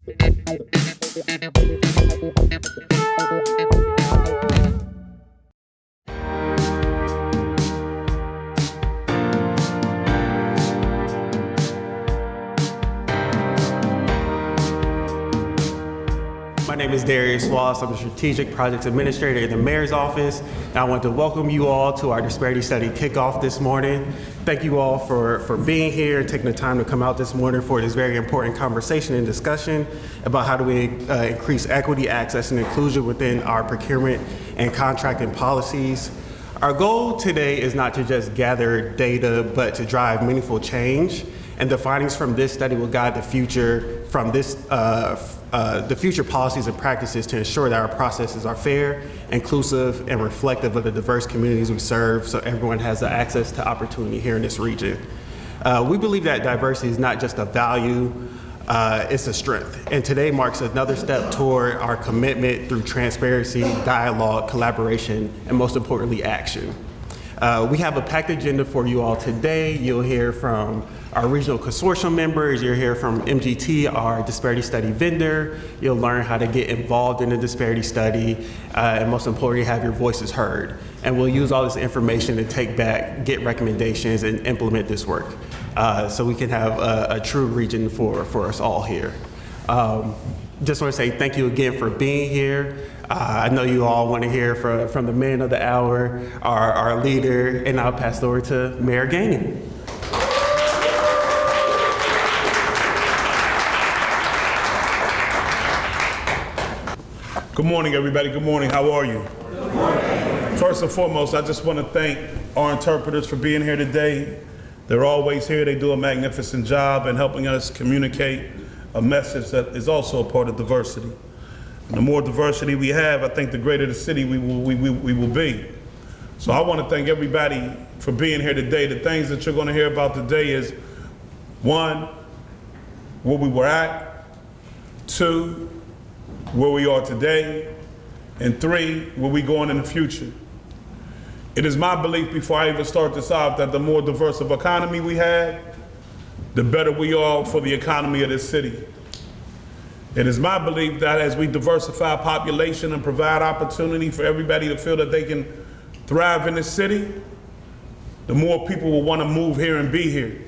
My name is Darius Wallace. I'm the Strategic Projects Administrator in the Mayor's Office. And I want to welcome you all to our Disparity Study kickoff this morning. Thank you all for being here and taking the time to come out this morning for this very important conversation and discussion about how do we increase equity, access, and inclusion within our procurement and contracting policies. Our goal today is not to just gather data, but to drive meaningful change. And the findings from this study will guide the future from this, the future policies and practices to ensure that our processes are fair, inclusive, and reflective of the diverse communities we serve, so everyone has the access to opportunity here in this region. We believe that diversity is not just a value, it's a strength. And today marks another step toward our commitment through transparency, dialogue, collaboration, and most importantly, action. We have a packed agenda for you all today. You'll hear from our regional consortium members. You'll hear from MGT, our disparity study vendor. You'll learn how to get involved in the disparity study, and most importantly, have your voices heard. And we'll use all this information to take back, get recommendations, and implement this work so we can have a true region for us all here. Just want to say thank you again for being here. I know you all want to hear from the man of the hour, our leader, and I'll pass it over to Mayor Gagnon. Good morning, everybody. Good morning. How are you? Good morning. First and foremost, I just want to thank our interpreters for being here today. They're always here. They do a magnificent job in helping us communicate a message that is also a part of diversity. And the more diversity we have, I think the greater the city we will be. So I want to thank everybody for being here today. The things that you're going to hear about today is, 1, where we were at, 2, where we are today, and 3, where we going in the future. It is my belief, before I even start this off, that the more diverse of economy we have, the better we are for the economy of this city. It is my belief that as we diversify population and provide opportunity for everybody to feel that they can thrive in this city, the more people will want to move here and be here.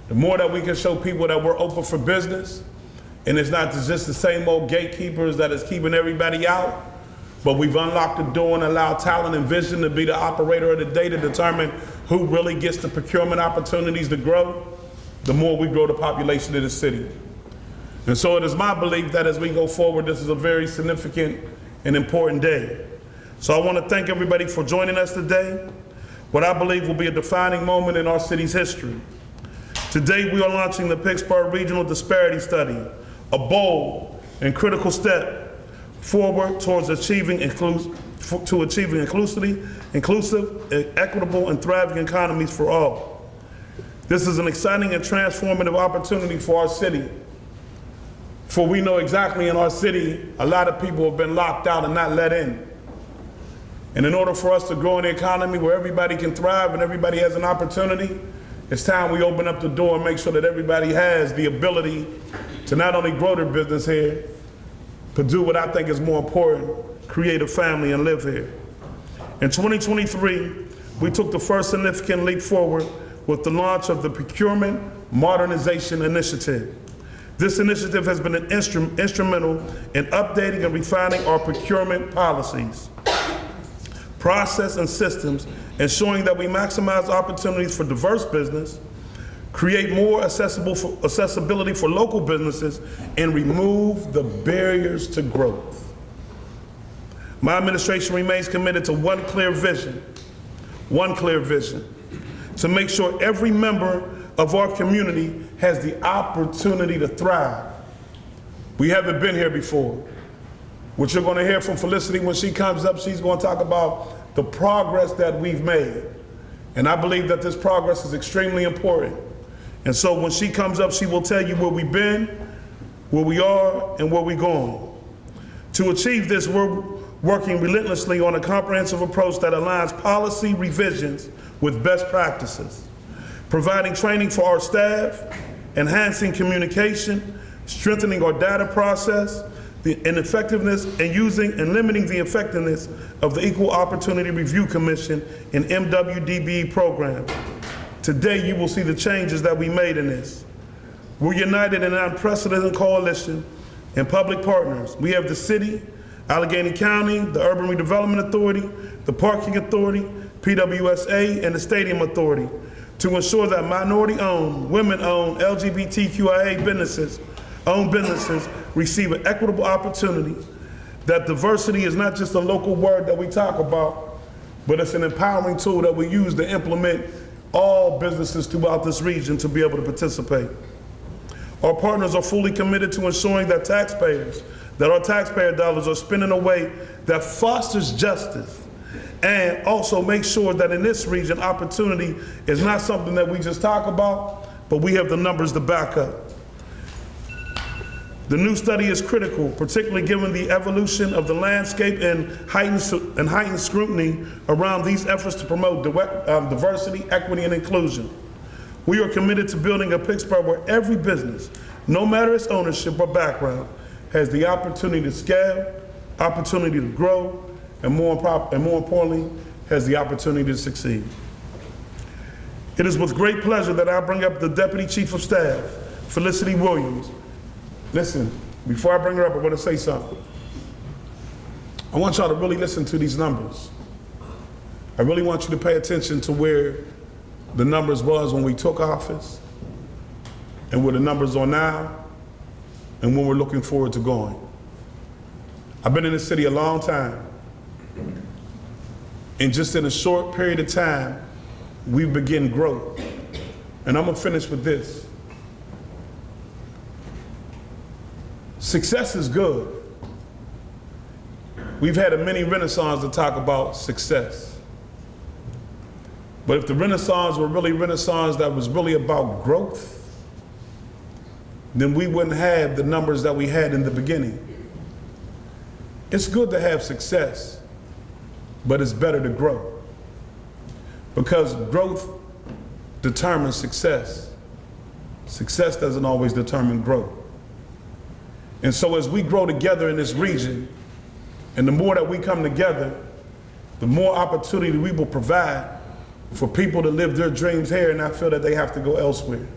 The more that we can show people that we're open for business, and it's not just the same old gatekeepers that is keeping everybody out, but we've unlocked the door and allowed talent and vision to be the operator of the day to determine who really gets the procurement opportunities to grow, the more we grow the population of the city. And so it is my belief that as we go forward, this is a very significant and important day. So I want to thank everybody for joining us today, what I believe will be a defining moment in our city's history. Today we are launching the Pittsburgh Regional Disparity Study, a bold and critical step forward towards achieving inclusive, equitable, and thriving economies for all. This is an exciting and transformative opportunity for our city. For we know exactly in our city, a lot of people have been locked out and not let in. And in order for us to grow in the economy where everybody can thrive and everybody has an opportunity, it's time we open up the door and make sure that everybody has the ability to not only grow their business here, but do what I think is more important, create a family and live here. In 2023, we took the first significant leap forward with the launch of the Procurement Modernization Initiative. This initiative has been instrumental in updating and refining our procurement policies, process, and systems, ensuring that we maximize opportunities for diverse business, create more accessibility for local businesses, and remove the barriers to growth. My administration remains committed to one clear vision, to make sure every member of our community has the opportunity to thrive. We haven't been here before. What you're going to hear from Felicity when she comes up, she's going to talk about the progress that we've made. And I believe that this progress is extremely important. And so when she comes up, she will tell you where we've been, where we are, and where we're going. To achieve this, we're working relentlessly on a comprehensive approach that aligns policy revisions with best practices, providing training for our staff, enhancing communication, strengthening our data process, and effectiveness, and using and limiting the effectiveness of the Equal Opportunity Review Commission and MWDB program. Today, you will see the changes that we made in this. We're united in an unprecedented coalition and public partners. We have the city, Allegheny County, the Urban Redevelopment Authority, the Parking Authority, PWSA, and the Stadium Authority to ensure that minority-owned, women-owned, LGBTQIA businesses receive an equitable opportunity, that diversity is not just a local word that we talk about, but it's an empowering tool that we use to implement all businesses throughout this region to be able to participate. Our partners are fully committed to ensuring that our taxpayer dollars are spent in a way that fosters justice, and also make sure that in this region, opportunity is not something that we just talk about, but we have the numbers to back up. The new study is critical, particularly given the evolution of the landscape and heightened scrutiny around these efforts to promote diversity, equity, and inclusion. We are committed to building a Pittsburgh where every business, no matter its ownership or background, has the opportunity to scale, opportunity to grow, and more importantly, has the opportunity to succeed. It is with great pleasure that I bring up the Deputy Chief of Staff, Felicity Williams. Listen, before I bring her up, I want to say something. I want y'all to really listen to these numbers. I really want you to pay attention to where the numbers was when we took office, and where the numbers are now, and when we're looking forward to going. I've been in the city a long time, and just in a short period of time, we've begun growth. And I'm gonna finish with this. Success is good. We've had a mini renaissance to talk about success. But if the renaissance were really renaissance that was really about growth, then we wouldn't have the numbers that we had in the beginning. It's good to have success, but it's better to grow. Because growth determines success. Success doesn't always determine growth. And so as we grow together in this region, and the more that we come together, the more opportunity we will provide for people to live their dreams here and not feel that they have to go elsewhere.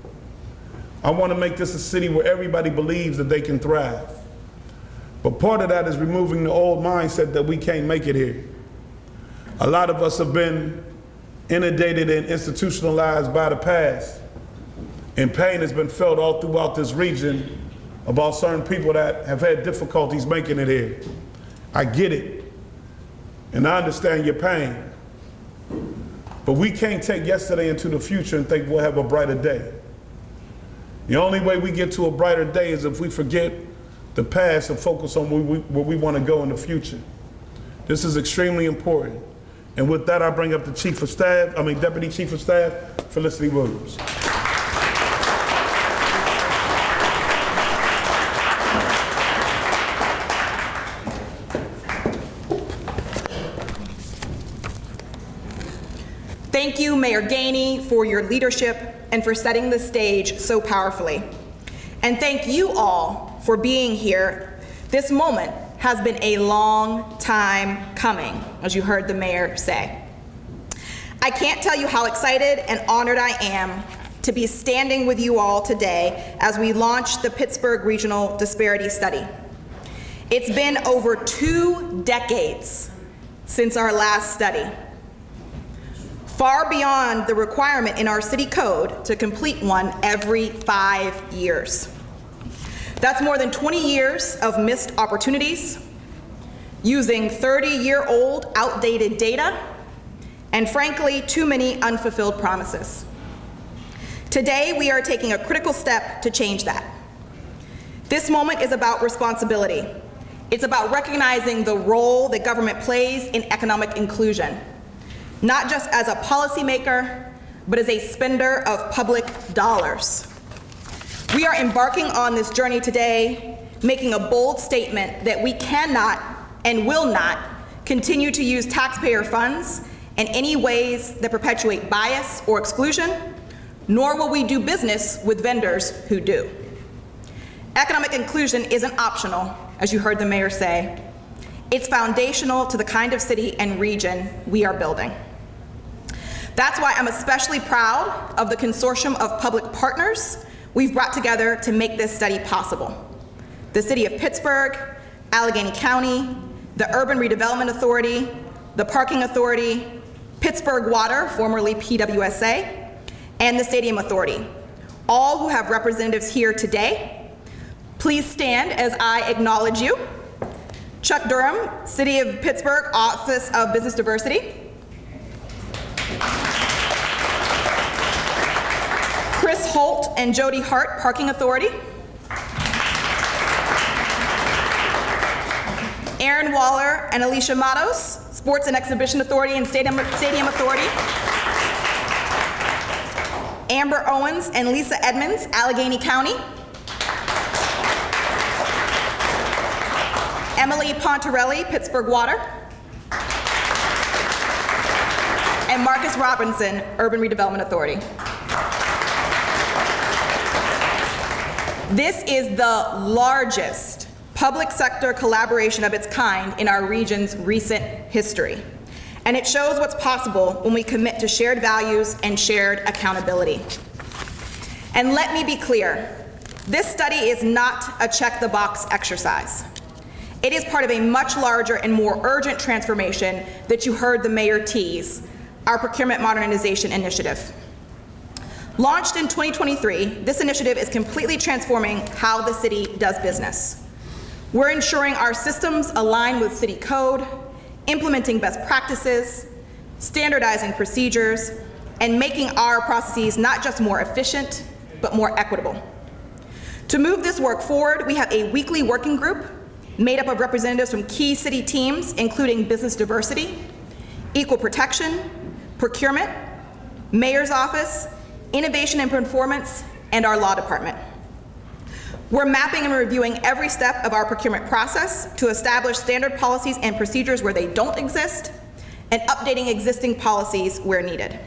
I want to make this a city where everybody believes that they can thrive. But part of that is removing the old mindset that we can't make it here. A lot of us have been inundated and institutionalized by the past, and pain has been felt all throughout this region about certain people that have had difficulties making it here. I get it, and I understand your pain. But we can't take yesterday into the future and think we'll have a brighter day. The only way we get to a brighter day is if we forget the past and focus on where we want to go in the future. This is extremely important. And with that, I bring up the Deputy Chief of Staff, Felicity Williams. Thank you, Mayor Gainey, for your leadership and for setting the stage so powerfully. And thank you all for being here. This moment has been a long time coming, as you heard the mayor say. I can't tell you how excited and honored I am to be standing with you all today as we launch the Pittsburgh Regional Disparity Study. It's been over 2 decades since our last study, far beyond the requirement in our city code to complete one every 5 years. That's more than 20 years of missed opportunities, using 30-year-old outdated data, and frankly, too many unfulfilled promises. Today, we are taking a critical step to change that. This moment is about responsibility. It's about recognizing the role that government plays in economic inclusion, not just as a policymaker, but as a spender of public dollars. We are embarking on this journey today, making a bold statement that we cannot and will not continue to use taxpayer funds in any ways that perpetuate bias or exclusion, nor will we do business with vendors who do. Economic inclusion isn't optional, as you heard the mayor say. It's foundational to the kind of city and region we are building. That's why I'm especially proud of the consortium of public partners we've brought together to make this study possible. The City of Pittsburgh, Allegheny County, the Urban Redevelopment Authority, the Parking Authority, Pittsburgh Water, formerly PWSA, and the Stadium Authority, all who have representatives here today. Please stand as I acknowledge you. Chuck Durham, City of Pittsburgh, Office of Business Diversity. Chris Holt and Jody Hart, Parking Authority. Aaron Waller and Alicia Matos, Sports and Exhibition Authority and Stadium Authority. Amber Owens and Lisa Edmonds, Allegheny County. Emily Pontarelli, Pittsburgh Water. And Marcus Robinson, Urban Redevelopment Authority. This is the largest public sector collaboration of its kind in our region's recent history. And it shows what's possible when we commit to shared values and shared accountability. And let me be clear, this study is not a check-the-box exercise. It is part of a much larger and more urgent transformation that you heard the mayor tease, our procurement modernization initiative. Launched in 2023, this initiative is completely transforming how the city does business. We're ensuring our systems align with city code, implementing best practices, standardizing procedures, and making our processes not just more efficient, but more equitable. To move this work forward, we have a weekly working group made up of representatives from key city teams, including business diversity, equal protection, procurement, mayor's office, innovation and performance, and our law department. We're mapping and reviewing every step of our procurement process to establish standard policies and procedures where they don't exist, and updating existing policies where needed.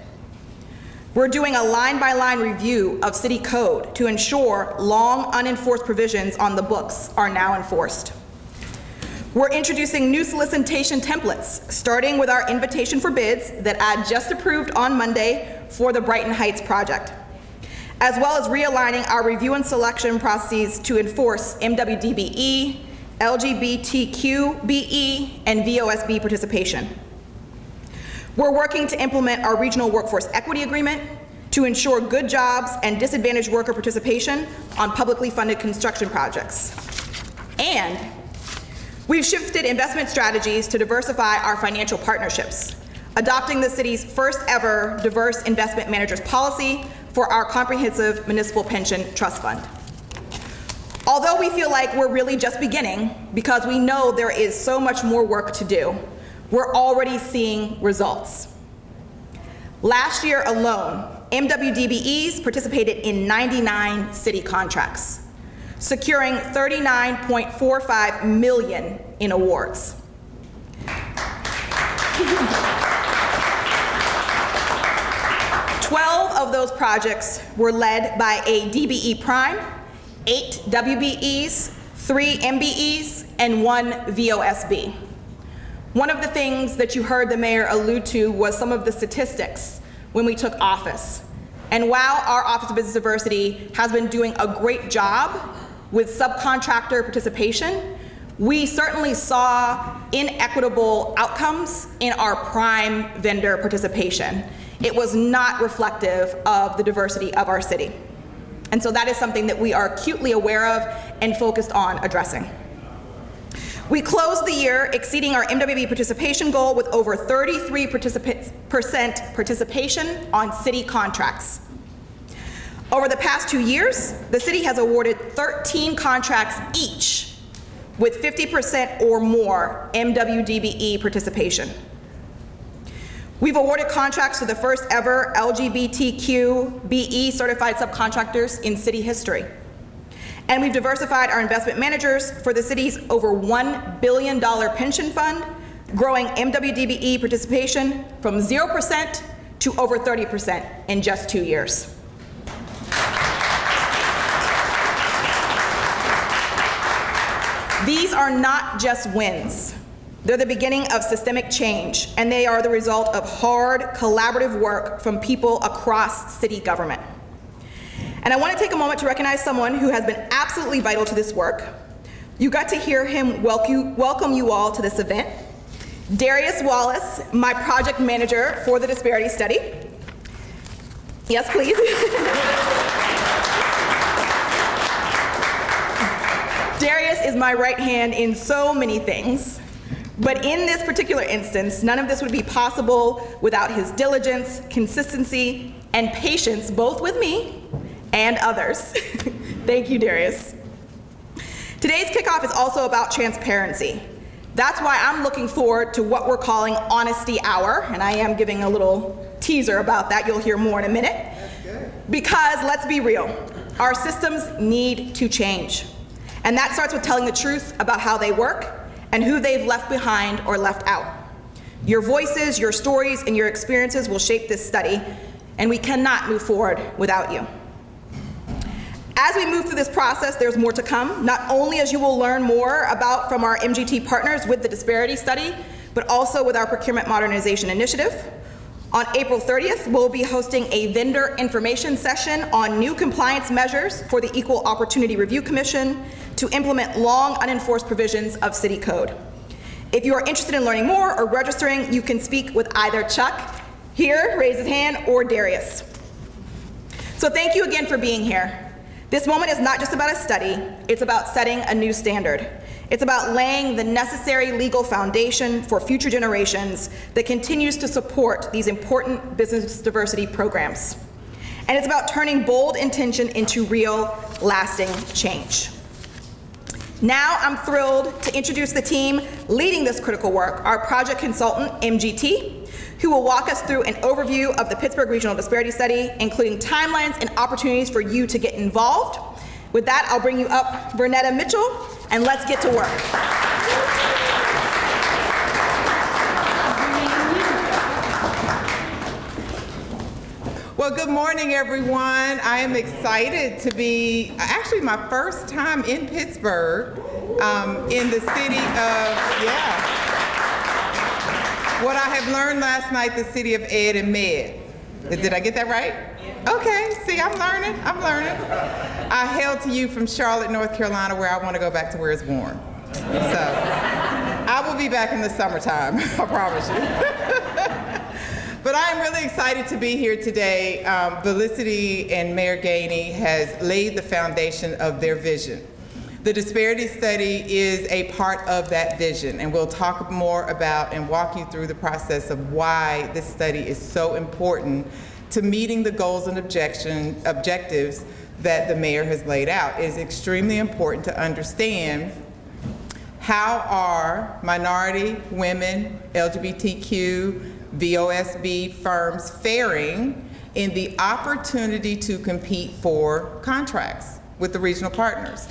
We're doing a line-by-line review of city code to ensure long unenforced provisions on the books are now enforced. We're introducing new solicitation templates, starting with our invitation for bids that I just approved on Monday for the Brighton Heights project, as well as realigning our review and selection processes to enforce MWDBE, LGBTQ, BE, and VOSB participation. We're working to implement our regional workforce equity agreement to ensure good jobs and disadvantaged worker participation on publicly funded construction projects. And we've shifted investment strategies to diversify our financial partnerships, adopting the city's first ever diverse investment managers policy for our comprehensive municipal pension trust fund. Although we feel like we're really just beginning, because we know there is so much more work to do, we're already seeing results. Last year alone, MWDBEs participated in 99 city contracts, securing $39.45 million in awards. 12 of those projects were led by a DBE Prime, 8 WBEs, 3 MBEs, and 1 VOSB. One of the things that you heard the mayor allude to was some of the statistics when we took office. And while our Office of Business Diversity has been doing a great job with subcontractor participation, we certainly saw inequitable outcomes in our prime vendor participation. It was not reflective of the diversity of our city. And so that is something that we are acutely aware of and focused on addressing. We closed the year exceeding our MWB participation goal with over 33% participation on city contracts. Over the past 2 years, the city has awarded 13 contracts each with 50% or more MWDBE participation. We've awarded contracts to the first ever LGBTQ BE certified subcontractors in city history. And we've diversified our investment managers for the city's over $1 billion pension fund, growing MWDBE participation from 0% to over 30% in just 2 years. These are not just wins. They're the beginning of systemic change, and they are the result of hard, collaborative work from people across city government. And I want to take a moment to recognize someone who has been absolutely vital to this work. You got to hear him welcome you all to this event. Darius Wallace, my project manager for the Disparity Study. Yes, please. Darius is my right hand in so many things, but in this particular instance, none of this would be possible without his diligence, consistency, and patience, both with me and others. Thank you, Darius. Today's kickoff is also about transparency. That's why I'm looking forward to what we're calling Honesty Hour, and I am giving a little teaser about that. You'll hear more in a minute. Because let's be real, our systems need to change. And that starts with telling the truth about how they work and who they've left behind or left out. Your voices, your stories, and your experiences will shape this study, and we cannot move forward without you. As we move through this process, there's more to come, not only as you will learn more about from our MGT partners with the Disparity Study, but also with our Procurement Modernization Initiative. On April 30th, we'll be hosting a vendor information session on new compliance measures for the Equal Opportunity Review Commission to implement long unenforced provisions of city code. If you are interested in learning more or registering, you can speak with either Chuck here, raise his hand, or Darius. So thank you again for being here. This moment is not just about a study, it's about setting a new standard. It's about laying the necessary legal foundation for future generations that continues to support these important business diversity programs. And it's about turning bold intention into real, lasting change. Now I'm thrilled to introduce the team leading this critical work, our project consultant, MGT, who will walk us through an overview of the Pittsburgh Regional Disparity Study, including timelines and opportunities for you to get involved. With that, I'll bring you up Vernetta Mitchell, and let's get to work. Well, good morning, everyone. I am excited to be actually my first time in Pittsburgh, in the city of, what I have learned last night, the city of Ed and Med. Did I get that right? Okay, see, I'm learning. I hail to you from Charlotte, North Carolina, where I want to go back to where it's warm. So, I will be back in the summertime, I promise you. But I am really excited to be here today. Felicity and Mayor Gainey has laid the foundation of their vision. The Disparity Study is a part of that vision, and we'll talk more about and walk you through the process of why this study is so important to meeting the goals and objectives that the mayor has laid out. It is extremely important to understand how are minority, women, LGBTQ, VOSB firms faring in the opportunity to compete for contracts with the regional partners.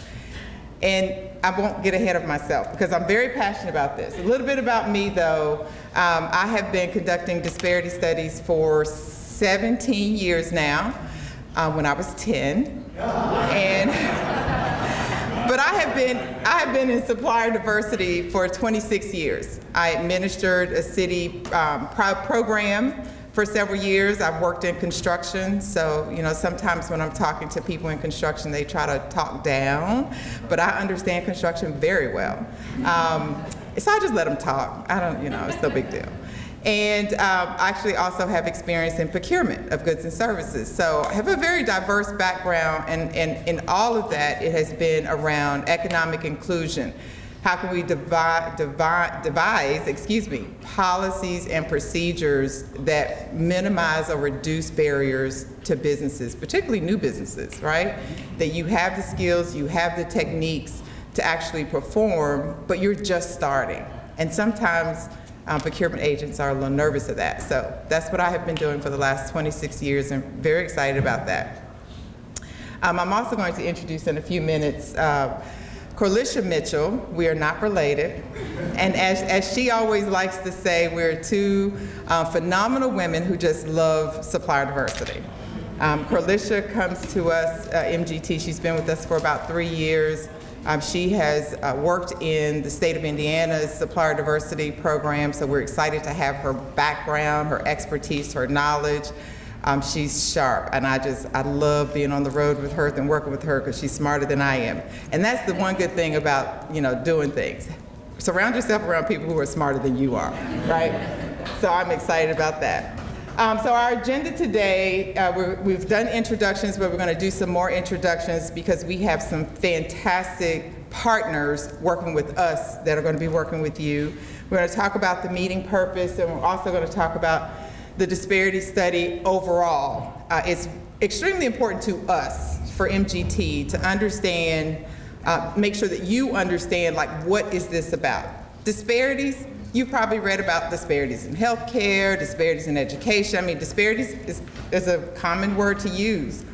And I won't get ahead of myself because I'm very passionate about this. A little bit about me though, I have been conducting disparity studies for 17 years now, when I was 10. But I have been in supplier diversity for 26 years. I administered a city program for several years. I've worked in construction, so sometimes when I'm talking to people in construction, they try to talk down, but I understand construction very well. So I just let them talk. I don't, it's no big deal. And I actually also have experience in procurement of goods and services. So I have a very diverse background, and in all of that, it has been around economic inclusion. How can we devise policies and procedures that minimize or reduce barriers to businesses, particularly new businesses, right? That you have the skills, you have the techniques to actually perform, but you're just starting. And sometimes procurement agents are a little nervous of that. So that's what I have been doing for the last 26 years and very excited about that. I'm also going to introduce in a few minutes Corlisha Mitchell. We are not related. And as she always likes to say, we're two phenomenal women who just love supplier diversity. Corlisha comes to us, MGT, she's been with us for about 3 years. She has worked in the state of Indiana's supplier diversity program, so we're excited to have her background, her expertise, her knowledge. She's sharp, and I love being on the road with her and working with her because she's smarter than I am. And that's the one good thing about, doing things. Surround yourself around people who are smarter than you are, right? So I'm excited about that. So our agenda today, we've done introductions, but we're going to do some more introductions because we have some fantastic partners working with us that are going to be working with you. We're going to talk about the meeting purpose, and we're also going to talk about the disparity study overall. It's extremely important to us for MGT to understand, make sure that you understand, like, what is this about? Disparities. You've probably read about disparities in healthcare, disparities in education. I mean, disparities is a common word to use.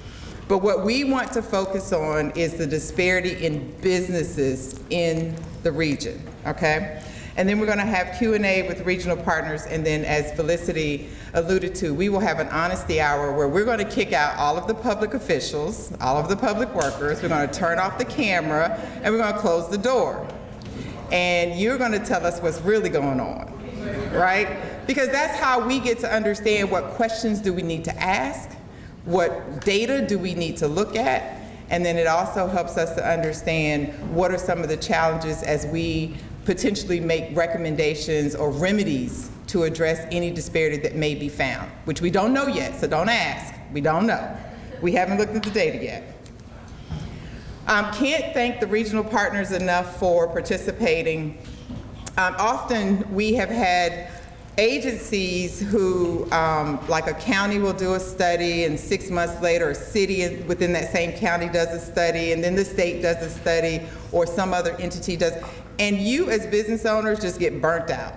But what we want to focus on is the disparity in businesses in the region, okay? And then we're gonna have Q&A with regional partners, and then as Felicity alluded to, we will have an honesty hour where we're gonna kick out all of the public officials, all of the public workers, we're gonna turn off the camera, and we're gonna close the door. And you're going to tell us what's really going on, right? Because that's how we get to understand what questions do we need to ask, what data do we need to look at, and then it also helps us to understand what are some of the challenges as we potentially make recommendations or remedies to address any disparity that may be found, which we don't know yet, so don't ask. We don't know. We haven't looked at the data yet. Can't thank the regional partners enough for participating. Often we have had agencies who, like a county will do a study, and 6 months later a city within that same county does a study, and then the state does a study, or some other entity does. And you as business owners just get burnt out.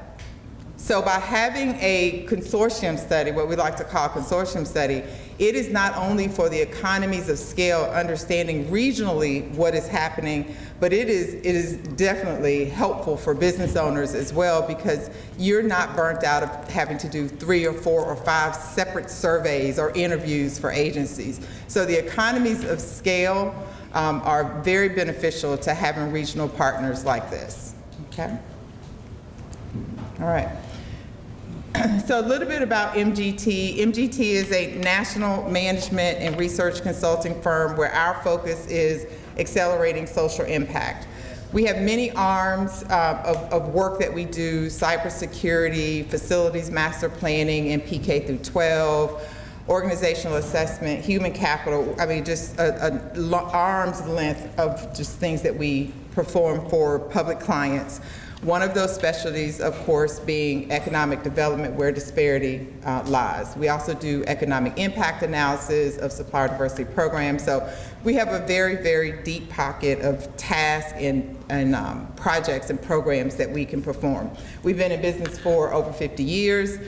So by having a consortium study, what we like to call a consortium study, it is not only for the economies of scale, understanding regionally what is happening, but it is definitely helpful for business owners as well, because you're not burnt out of having to do 3 or 4 or 5 separate surveys or interviews for agencies. So the economies of scale are very beneficial to having regional partners like this, okay? All right. So a little bit about MGT. MGT is a national management and research consulting firm where our focus is accelerating social impact. We have many arms of work that we do: cybersecurity, facilities master planning, and PK through 12, organizational assessment, human capital. I mean, just an arm's length of just things that we perform for public clients. One of those specialties, of course, being economic development, where disparity lies. We also do economic impact analysis of supplier diversity programs. So we have a very, very deep pocket of tasks and projects and programs that we can perform. We've been in business for over 50 years,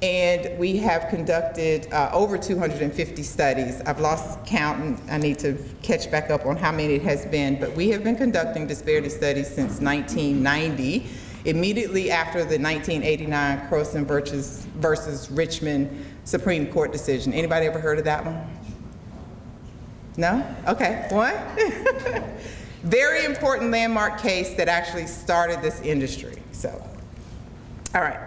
and we have conducted over 250 studies. I've lost count, and I need to catch back up on how many it has been, but we have been conducting disparity studies since 1990, immediately after the 1989 Croson versus Richmond Supreme Court decision. Anybody ever heard of that one? No? Okay, one? Very important landmark case that actually started this industry, so. All right.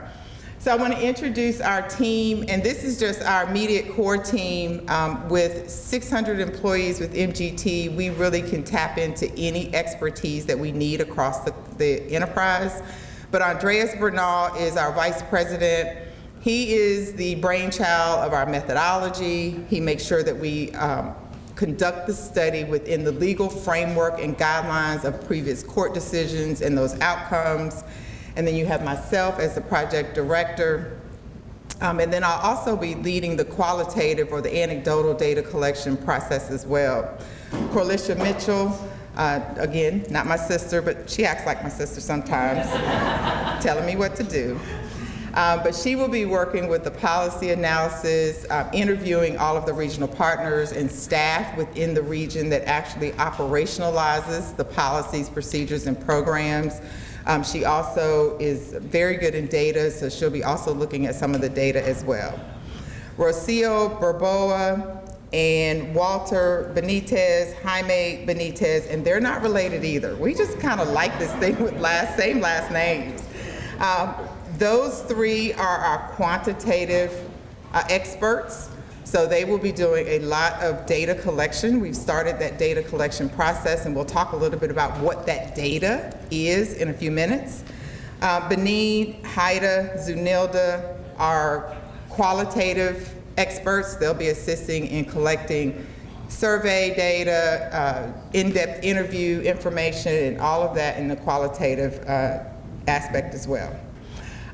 So I want to introduce our team, and this is just our immediate core team. With 600 employees with MGT, we really can tap into any expertise that we need across the enterprise. But Andreas Bernal is our vice president. He is the brainchild of our methodology. He makes sure that we conduct the study within the legal framework and guidelines of previous court decisions and those outcomes. And then you have myself as the project director. And then I'll also be leading the qualitative or the anecdotal data collection process as well. Corlicia Mitchell, again, not my sister, but she acts like my sister sometimes, telling me what to do. But she will be working with the policy analysis, interviewing all of the regional partners and staff within the region that actually operationalizes the policies, procedures, and programs. She also is very good in data, so she'll be also looking at some of the data as well. Rocio Barboa and Walter Benitez, Jaime Benitez, and they're not related either. We just kind of like this thing with same last names. Those three are our quantitative experts. So they will be doing a lot of data collection. We've started that data collection process, and we'll talk a little bit about what that data is in a few minutes. Benin, Haida, Zunilda are qualitative experts. They'll be assisting in collecting survey data, in-depth interview information, and all of that in the qualitative aspect as well.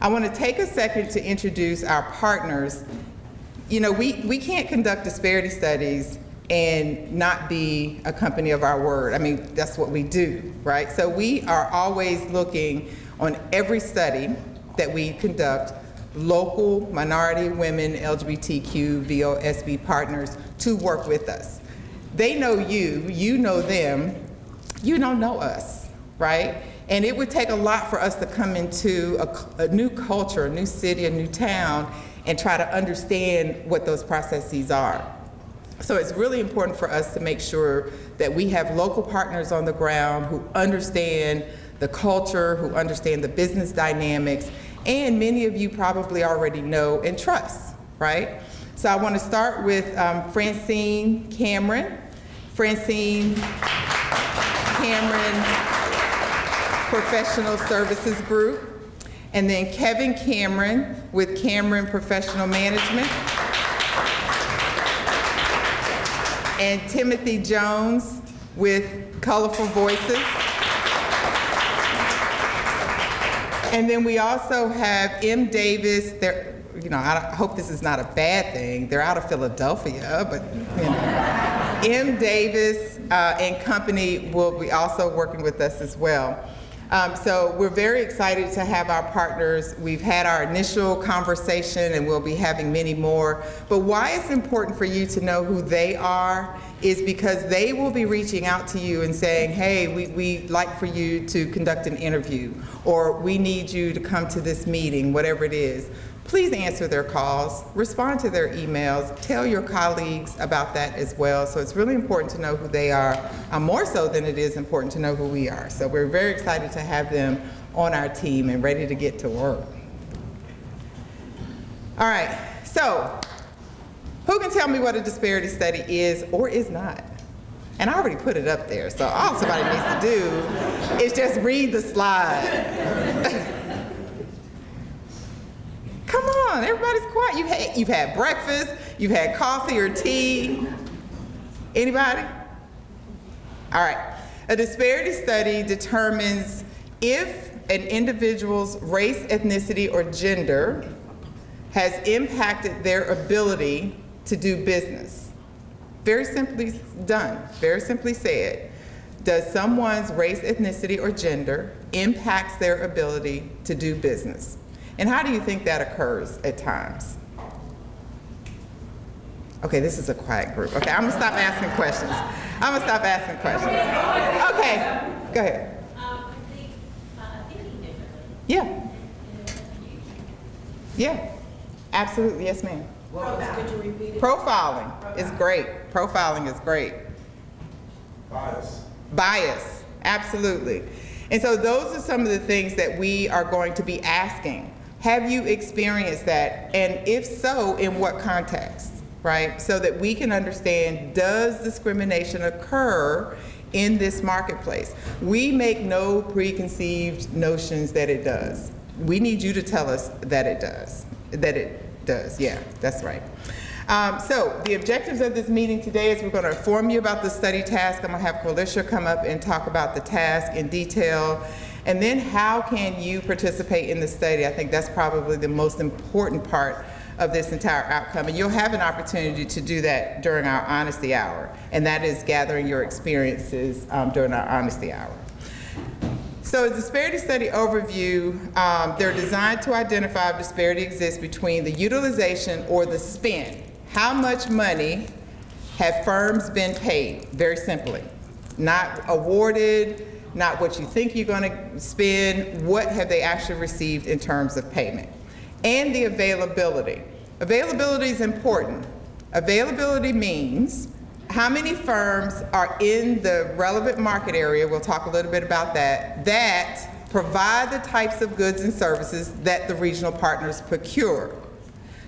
I want to take a second to introduce our partners. You know, we can't conduct disparity studies and not be a company of our word. I mean, that's what we do, right? So we are always looking on every study that we conduct, local, minority, women, LGBTQ, VOSB partners to work with us. They know you, you know them, you don't know us, right? And it would take a lot for us to come into a new culture, a new city, a new town, and try to understand what those processes are. So it's really important for us to make sure that we have local partners on the ground who understand the culture, who understand the business dynamics, and many of you probably already know and trust, right? So I want to start with Francine Cameron. Francine Cameron Professional Services Group. And then Kevin Cameron with Cameron Professional Management. And Timothy Jones with Colorful Voices. And then we also have M. Davis. You know, I hope this is not a bad thing. They're out of Philadelphia, but you know. M. Davis and company will be also working with us as well. So we're very excited to have our partners. We've had our initial conversation and we'll be having many more. But why it's important for you to know who they are is because they will be reaching out to you and saying, hey, we'd like for you to conduct an interview, or we need you to come to this meeting, whatever it is. Please answer their calls, respond to their emails, tell your colleagues about that as well. So it's really important to know who they are, more so than it is important to know who we are. So we're very excited to have them on our team and ready to get to work. All right, so who can tell me what a disparity study is or is not? And I already put it up there, so all somebody needs to do is just read the slide. Come on, everybody's quiet. You've had breakfast, you've had coffee or tea. Anybody? All right. A disparity study determines if an individual's race, ethnicity, or gender has impacted their ability to do business. Very simply done, very simply said. Does someone's race, ethnicity, or gender impacts their ability to do business? And how do you think that occurs at times? Okay, this is a quiet group. Okay, I'm gonna stop asking questions. Okay, go ahead. Thinking differently. Yeah. Yeah, absolutely, yes ma'am. Could you repeat it? Profiling is great. Profiling is great. Bias, absolutely. And so those are some of the things that we are going to be asking. Have you experienced that? And if so, in what context, right? So that we can understand, does discrimination occur in this marketplace? We make no preconceived notions that it does. We need you to tell us that it does. Yeah, that's right. So the objectives of this meeting today is we're going to inform you about the study task. I'm going to have Qualisha come up and talk about the task in detail. And then how can you participate in the study? I think that's probably the most important part of this entire outcome. And you'll have an opportunity to do that during our honesty hour. And that is gathering your experiences during our honesty hour. So as a disparity study overview, they're designed to identify if disparity exists between the utilization or the spend. How much money have firms been paid? Very simply. Not awarded, not what you think you're going to spend, what have they actually received in terms of payment. And the availability. Availability is important. Availability means how many firms are in the relevant market area, we'll talk a little bit about that, that provide the types of goods and services that the regional partners procure.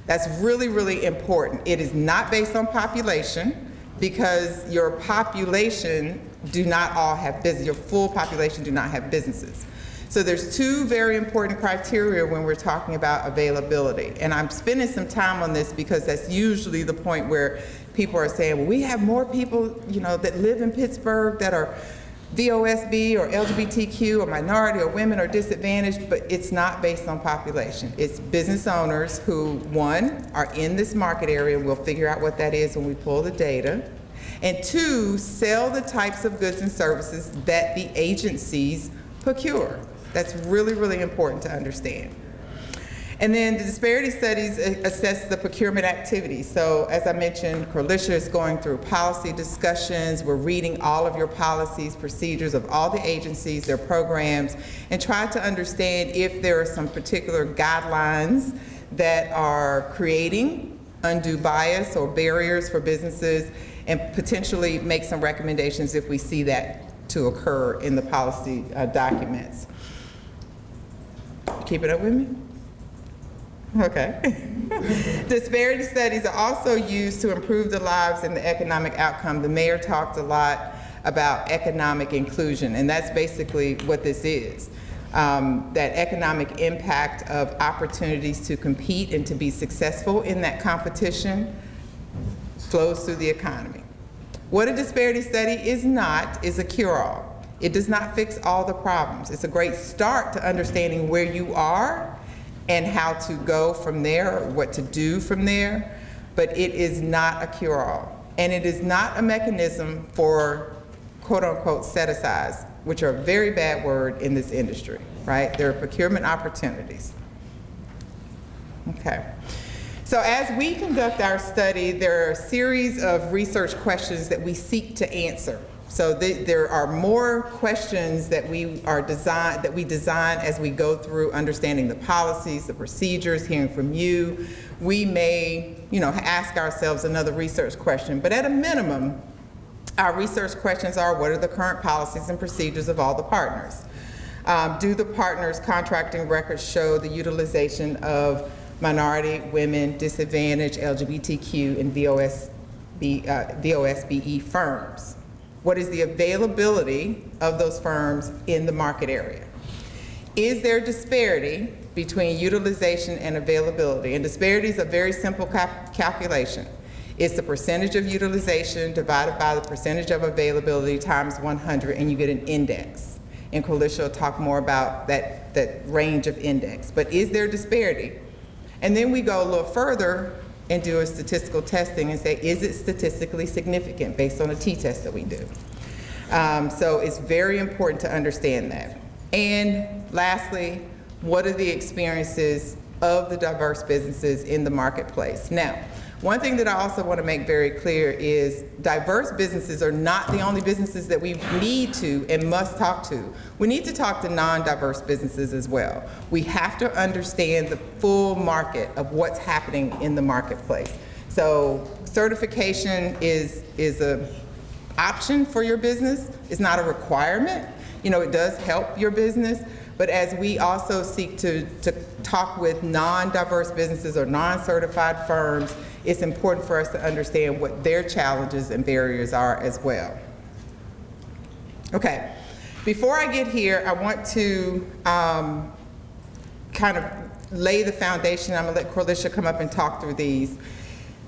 That's really, really important. It is not based on population, because your population do not all have business, your full population do not have businesses. So there's two very important criteria when we're talking about availability. And I'm spending some time on this because that's usually the point where people are saying, well, we have more people, you know, that live in Pittsburgh that are VOSB or LGBTQ or minority or women or disadvantaged, but it's not based on population. It's business owners who, one, are in this market area, and we'll figure out what that is when we pull the data, and two, sell the types of goods and services that the agencies procure. That's really, really important to understand. And then the disparity studies assess the procurement activity. So as I mentioned, Corlicia is going through policy discussions. We're reading all of your policies, procedures of all the agencies, their programs, and try to understand if there are some particular guidelines that are creating undue bias or barriers for businesses, and potentially make some recommendations if we see that to occur in the policy documents. Keep it up with me? Okay. Disparity studies are also used to improve the lives and the economic outcome. The mayor talked a lot about economic inclusion, and that's basically what this is. That economic impact of opportunities to compete and to be successful in that competition flows through the economy. What a disparity study is not is a cure-all. It does not fix all the problems. It's a great start to understanding where you are and how to go from there, or what to do from there, but it is not a cure-all. And it is not a mechanism for quote-unquote set-asides, which are a very bad word in this industry, right? There are procurement opportunities. Okay. So as we conduct our study, there are a series of research questions that we seek to answer. So there are more questions that we design as we go through understanding the policies, the procedures, hearing from you. We may, ask ourselves another research question, but at a minimum, our research questions are: what are the current policies and procedures of all the partners? Do the partners' contracting records show the utilization of minority, women, disadvantaged, LGBTQ, and VOSBE firms? What is the availability of those firms in the market area? Is there disparity between utilization and availability? And disparity is a very simple calculation. It's the percentage of utilization divided by the percentage of availability times 100, and you get an index. And Corlicia will talk more about that range of index. But is there disparity? And then we go a little further and do a statistical testing and say, is it statistically significant based on a t-test that we do? So it's very important to understand that. And lastly, what are the experiences of the diverse businesses in the marketplace? Now, one thing that I also want to make very clear is diverse businesses are not the only businesses that we need to and must talk to. We need to talk to non-diverse businesses as well. We have to understand the full market of what's happening in the marketplace. So certification is an option for your business. It's not a requirement. It does help your business. But as we also seek to talk with non-diverse businesses or non-certified firms, it's important for us to understand what their challenges and barriers are as well. Okay, before I get here, I want to kind of lay the foundation. I'm gonna let Corlicia come up and talk through these.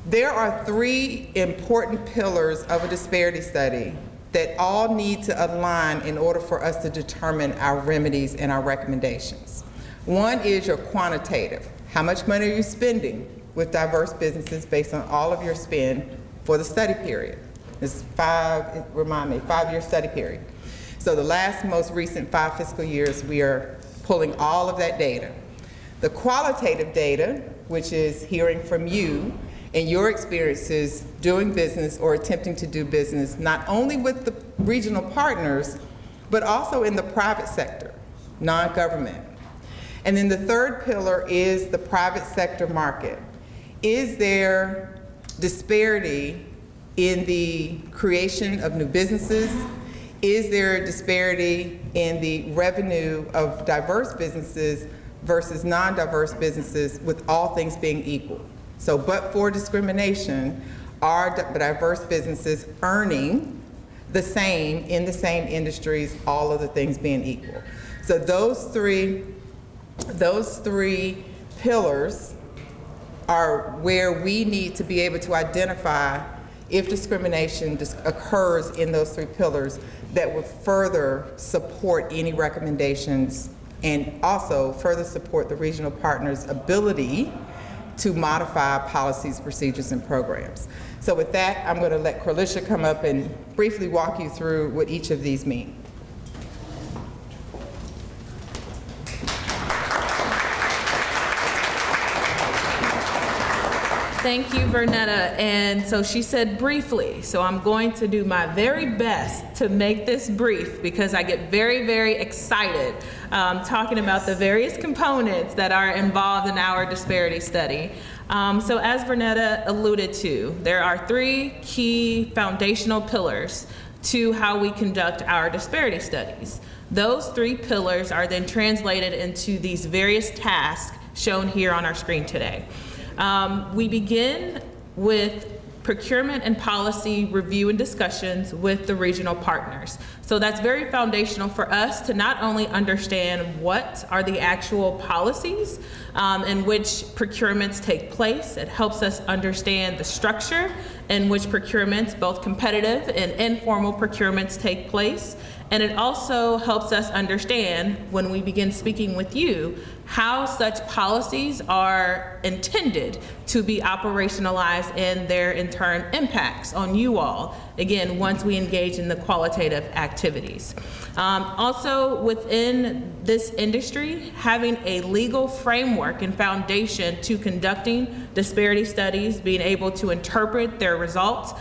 There are 3 important pillars of a disparity study that all need to align in order for us to determine our remedies and our recommendations. One is your quantitative. How much money are you spending with diverse businesses based on all of your spend for the study period? It's 5-year study period. So the last most recent 5 fiscal years, we are pulling all of that data. The qualitative data, which is hearing from you and your experiences doing business or attempting to do business, not only with the regional partners, but also in the private sector, non-government. And then the third pillar is the private sector market. Is there disparity in the creation of new businesses? Is there a disparity in the revenue of diverse businesses versus non-diverse businesses, with all things being equal? So, but for discrimination, are diverse businesses earning the same in the same industries, all of the things being equal? So those three pillars are where we need to be able to identify if discrimination occurs in those three pillars that would further support any recommendations and also further support the regional partners' ability to modify policies, procedures, and programs. So with that, I'm going to let Corlicia come up and briefly walk you through what each of these mean. Thank you, Vernetta. And so she said briefly, so I'm going to do my very best to make this brief because I get very, very excited talking about the various components that are involved in our disparity study. So as Vernetta alluded to, there are three key foundational pillars to how we conduct our disparity studies. Those three pillars are then translated into these various tasks shown here on our screen today. We begin with procurement and policy review and discussions with the regional partners. So that's very foundational for us to not only understand what are the actual policies in which procurements take place. It helps us understand the structure in which procurements, both competitive and informal procurements, take place. And it also helps us understand, when we begin speaking with you, how such policies are intended to be operationalized and their in turn impacts on you all, again, once we engage in the qualitative activities. Also within this industry, having a legal framework and foundation to conducting disparity studies, being able to interpret their results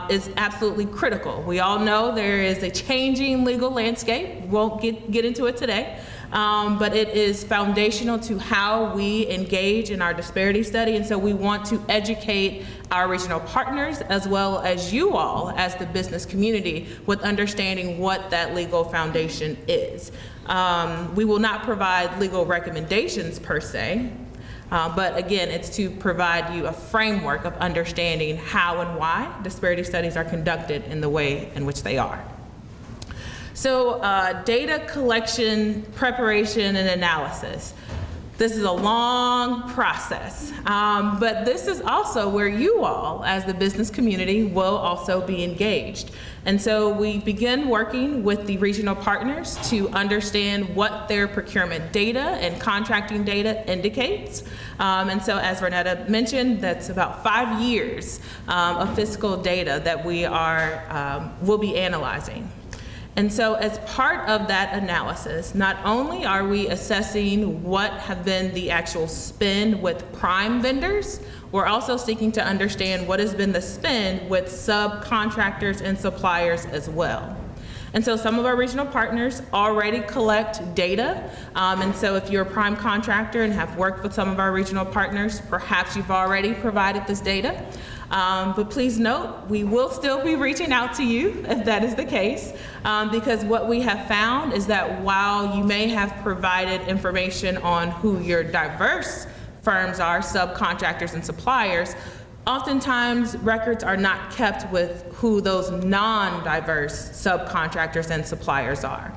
is absolutely critical. We all know there is a changing legal landscape. Won't get into it today. But it is foundational to how we engage in our disparity study, and so we want to educate our regional partners as well as you all as the business community with understanding what that legal foundation is. We will not provide legal recommendations per se, but again, it's to provide you a framework of understanding how and why disparity studies are conducted in the way in which they are. So data collection, preparation, and analysis. This is a long process, but this is also where you all, as the business community, will also be engaged. And so we begin working with the regional partners to understand what their procurement data and contracting data indicates. And so as Vernetta mentioned, that's about 5 years of fiscal data that we will be analyzing. And so as part of that analysis, not only are we assessing what have been the actual spend with prime vendors, we're also seeking to understand what has been the spend with subcontractors and suppliers as well. And so some of our regional partners already collect data. And so if you're a prime contractor and have worked with some of our regional partners, perhaps you've already provided this data. But please note, we will still be reaching out to you if that is the case, because what we have found is that while you may have provided information on who your diverse firms are, subcontractors and suppliers, oftentimes records are not kept with who those non-diverse subcontractors and suppliers are.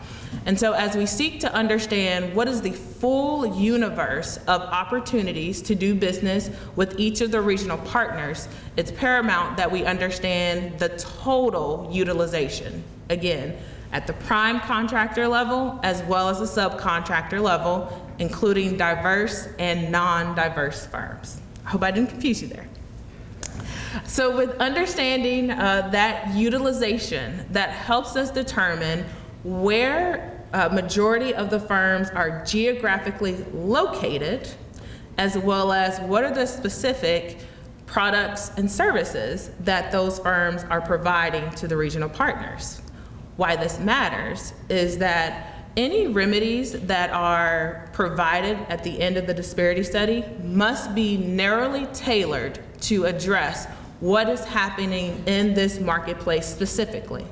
And so as we seek to understand what is the full universe of opportunities to do business with each of the regional partners, it's paramount that we understand the total utilization, again, at the prime contractor level as well as the subcontractor level, including diverse and non-diverse firms. I hope I didn't confuse you there. So with understanding that utilization, that helps us determine where majority of the firms are geographically located, as well as what are the specific products and services that those firms are providing to the regional partners. Why this matters is that any remedies that are provided at the end of the disparity study must be narrowly tailored to address what is happening in this marketplace specifically.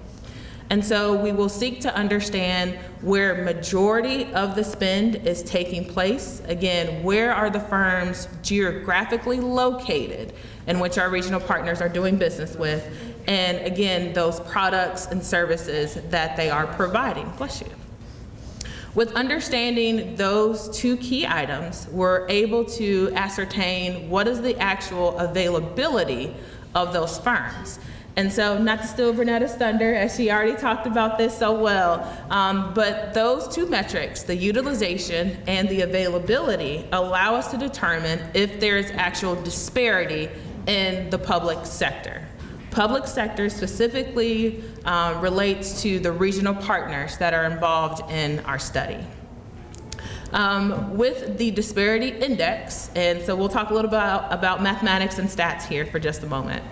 And so we will seek to understand where majority of the spend is taking place. Again, where are the firms geographically located in which our regional partners are doing business with? And again, those products and services that they are providing. Bless you. With understanding those two key items, we're able to ascertain what is the actual availability of those firms. And so, not to steal Vernetta's thunder, as she already talked about this so well, but those two metrics, the utilization and the availability, allow us to determine if there is actual disparity in the public sector. Public sector specifically relates to the regional partners that are involved in our study. With the disparity index, and so we'll talk a little bit about mathematics and stats here for just a moment.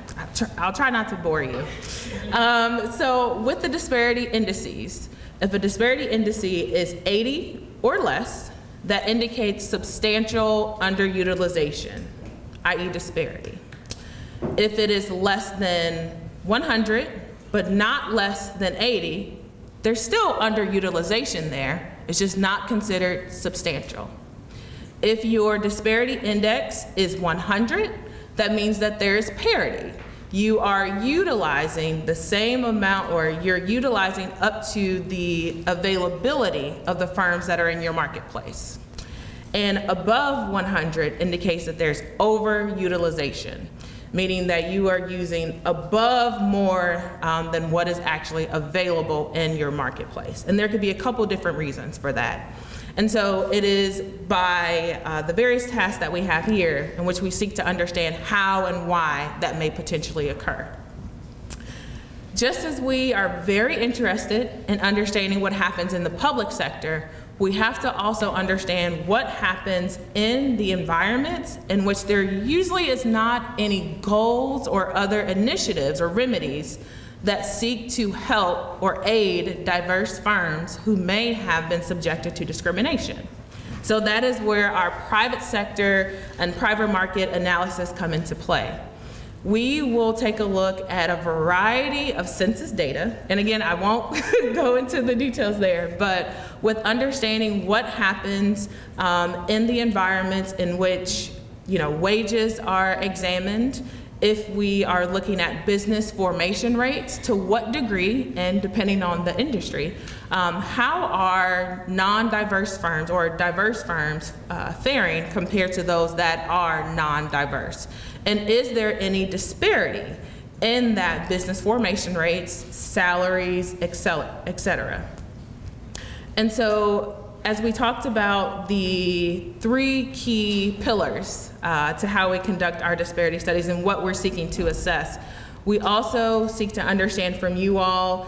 I'll try not to bore you. So with the disparity indices, if a disparity indice is 80 or less, that indicates substantial underutilization, i.e. disparity. If it is less than 100, but not less than 80, there's still underutilization there. It's just not considered substantial. If your disparity index is 100, that means that there is parity. You are utilizing the same amount, or you're utilizing up to the availability of the firms that are in your marketplace. And above 100 indicates that there's overutilization, meaning that you are using above more than what is actually available in your marketplace. And there could be a couple different reasons for that. And so it is by the various tasks that we have here in which we seek to understand how and why that may potentially occur. Just as we are very interested in understanding what happens in the public sector, we have to also understand what happens in the environments in which there usually is not any goals or other initiatives or remedies that seek to help or aid diverse firms who may have been subjected to discrimination. So that is where our private sector and private market analysis come into play. We will take a look at a variety of census data, and again, I won't go into the details there, but with understanding what happens in the environments in which wages are examined, if we are looking at business formation rates, to what degree, and depending on the industry, how are non-diverse firms or diverse firms faring compared to those that are non-diverse? And is there any disparity in that business formation rates, salaries, et cetera? And so, as we talked about the three key pillars to how we conduct our disparity studies and what we're seeking to assess, we also seek to understand from you all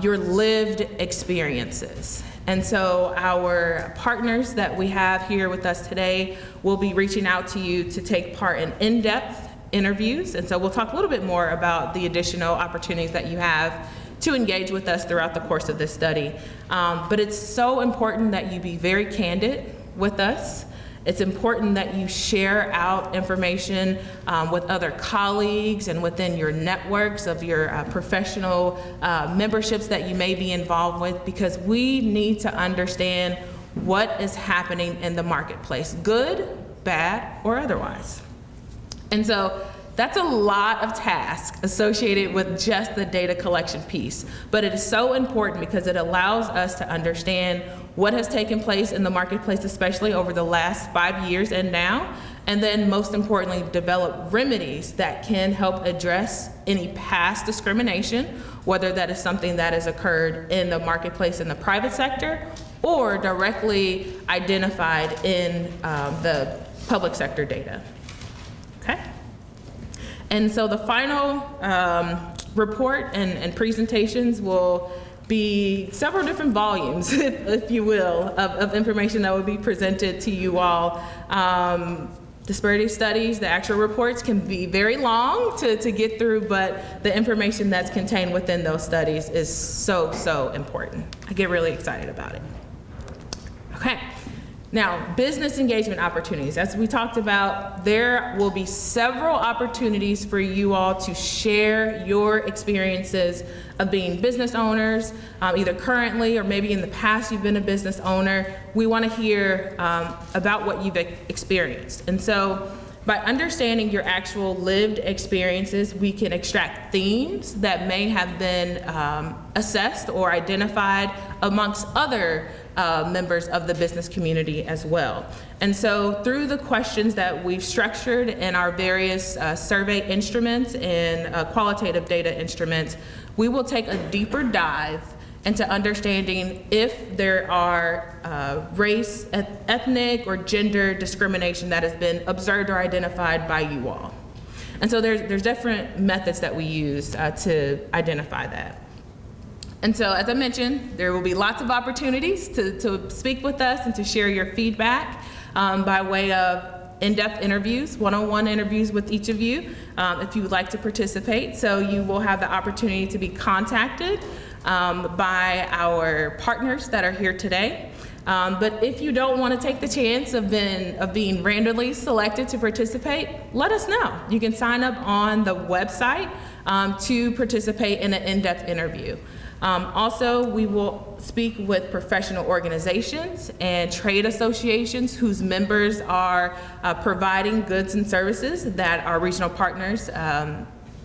your lived experiences. And so our partners that we have here with us today will be reaching out to you to take part in in-depth interviews. And so we'll talk a little bit more about the additional opportunities that you have to engage with us throughout the course of this study. But it's so important that you be very candid with us. It's important that you share out information with other colleagues and within your networks of your professional memberships that you may be involved with, because we need to understand what is happening in the marketplace, good, bad, or otherwise. And so that's a lot of tasks associated with just the data collection piece, but it is so important because it allows us to understand what has taken place in the marketplace, especially over the last 5 years and now, and then most importantly, develop remedies that can help address any past discrimination, whether that is something that has occurred in the marketplace in the private sector or directly identified in the public sector data. Okay? And so the final report and presentations will be several different volumes, if you will, of information that will be presented to you all. Disparity studies, the actual reports can be very long to get through, but the information that's contained within those studies is so important. I get really excited about it. Okay. Now, business engagement opportunities. As we talked about, there will be several opportunities for you all to share your experiences of being business owners, either currently or maybe in the past you've been a business owner. We want to hear about what you've experienced. And so by understanding your actual lived experiences, we can extract themes that may have been assessed or identified amongst other members of the business community as well. And so through the questions that we've structured in our various survey instruments and qualitative data instruments, we will take a deeper dive into understanding if there are race, ethnic, or gender discrimination that has been observed or identified by you all. And so there's different methods that we use to identify that. And so, as I mentioned, there will be lots of opportunities to speak with us and to share your feedback by way of in-depth interviews, one-on-one interviews with each of you if you would like to participate. So you will have the opportunity to be contacted by our partners that are here today. But if you don't want to take the chance of being randomly selected to participate, let us know. You can sign up on the website to participate in an in-depth interview. Also, we will speak with professional organizations and trade associations whose members are providing goods and services that our regional partners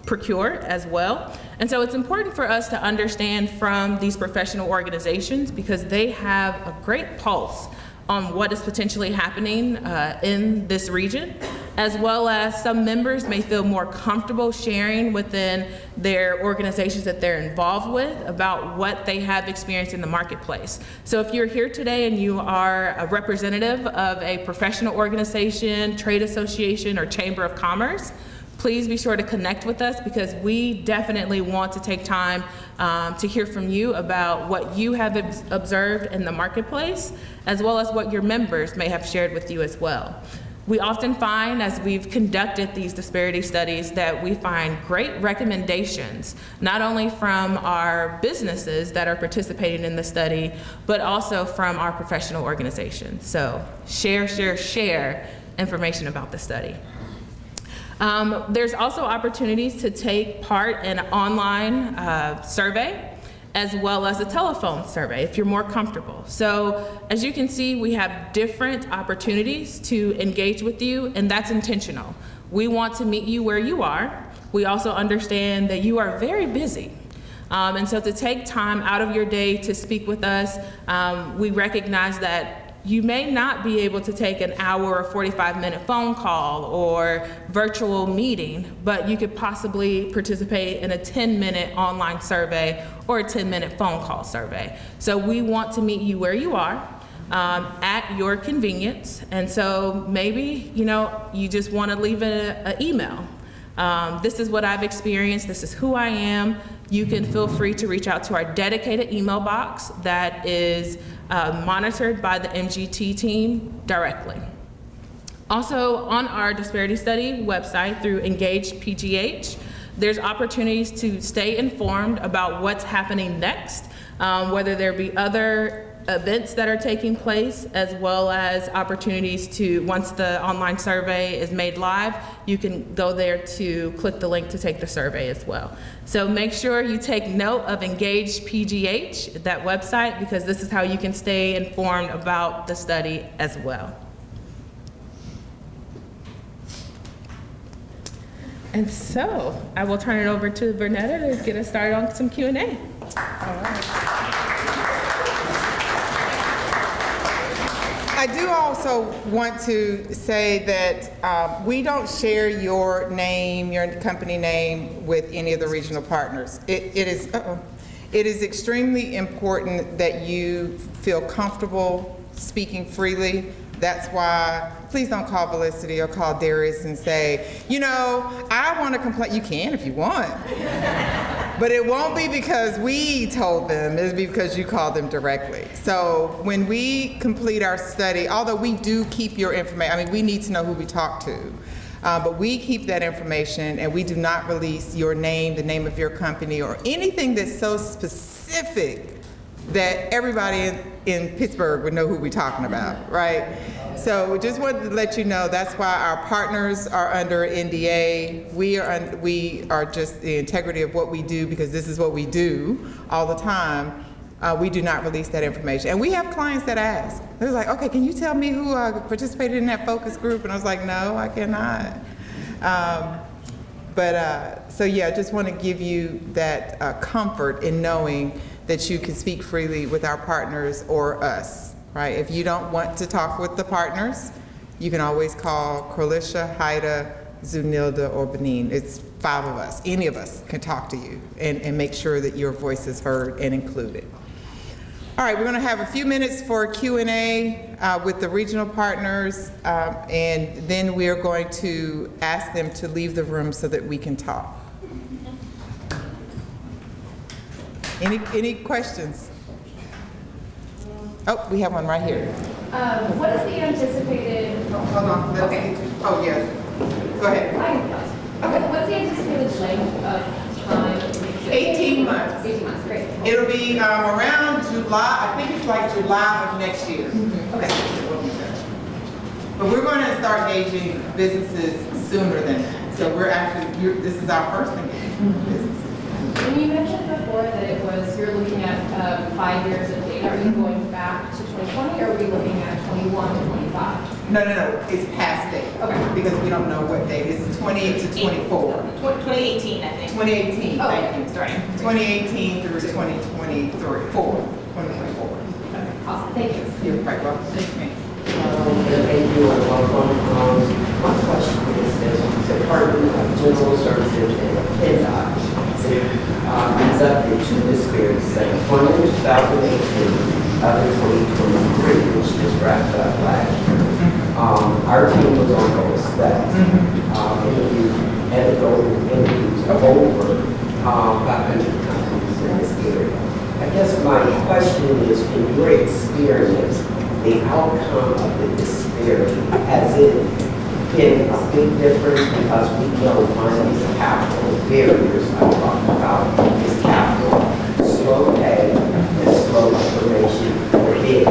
procure as well. And so it's important for us to understand from these professional organizations because they have a great pulse on what is potentially happening in this region, as well as some members may feel more comfortable sharing within their organizations that they're involved with about what they have experienced in the marketplace. So if you're here today and you are a representative of a professional organization, trade association, or chamber of commerce, please be sure to connect with us because we definitely want to take time to hear from you about what you have observed in the marketplace, as well as what your members may have shared with you as well. We often find, as we've conducted these disparity studies, that we find great recommendations, not only from our businesses that are participating in the study, but also from our professional organizations. So share information about the study. There's also opportunities to take part in an online survey as well as a telephone survey if you're more comfortable. So as you can see, we have different opportunities to engage with you, and that's intentional. We want to meet you where you are. We also understand that you are very busy. And so to take time out of your day to speak with us, we recognize that you may not be able to take an hour or 45-minute phone call or virtual meeting, but you could possibly participate in a 10-minute online survey or a 10-minute phone call survey. So we want to meet you where you are at your convenience. And so maybe, you just want to leave an email. This is what I've experienced. This is who I am. You can feel free to reach out to our dedicated email box that is monitored by the MGT team directly. Also, on our disparity study website through Engage PGH, there's opportunities to stay informed about what's happening next, whether there be other events that are taking place, as well as opportunities to, once the online survey is made live, you can go there to click the link to take the survey as well. So make sure you take note of Engage PGH, that website, because this is how you can stay informed about the study as well. And so I will turn it over to Bernetta to get us started on some Q&A. All right. I do also want to say that we don't share your name, your company name, with any of the regional partners. It is extremely important that you feel comfortable speaking freely. That's why, please don't call Felicity or call Darius and say, I want to complain. You can if you want. But it won't be because we told them, it'll be because you called them directly. So when we complete our study, although we do keep your information, we need to know who we talk to, but we keep that information and we do not release your name, the name of your company, or anything that's so specific that everybody in Pittsburgh would know who we're talking about, right? So we just wanted to let you know that's why our partners are under NDA. We are just the integrity of what we do, because this is what we do all the time. We do not release that information. And we have clients that ask. They're like, okay, can you tell me who participated in that focus group? And I was like, no, I cannot. So yeah, I just want to give you that comfort in knowing that you can speak freely with our partners or us, right? If you don't want to talk with the partners, you can always call Corlicia, Haida, Zunilda, or Benin. It's 5 of us. Any of us can talk to you and make sure that your voice is heard and included. All right, we're going to have a few minutes for Q&A with the regional partners, and then we are going to ask them to leave the room so that we can talk. Any questions? Oh, we have one right here. What is the anticipated? Hold on. Okay. Oh, yes. Go ahead. Okay. What's the anticipated length of time? 18 months. 18 months, great. It'll be around July. I think it's like July of next year. Okay. But we're going to start engaging businesses sooner than that. So we're actually, this is our first engagement with businesses. And you mentioned before that it was, you're looking at 5 years of data. Are you going back to 2020, or are we looking at 21 to 25? No. It's past date. Okay. Because we don't know what date. It's 28 to 24. 2018, I think. 2018, Oh, thank you. Sorry. 2018 through 2024. 2024. Okay, awesome, thank you. You're quite welcome. Thank you. Thank you and welcome. My question is, the Department of General Services and PennDOT conducted 2 disparities studies, one in 2018, other in 2023, which just wrapped up last year. Our team was on those studies, interviewed over 500 companies in this area. I guess my question is, in your experience, the outcome of the disparity, has it been a big difference? Because we know one of these capital barriers I talked about is capital, slow pay, and slow information for bid.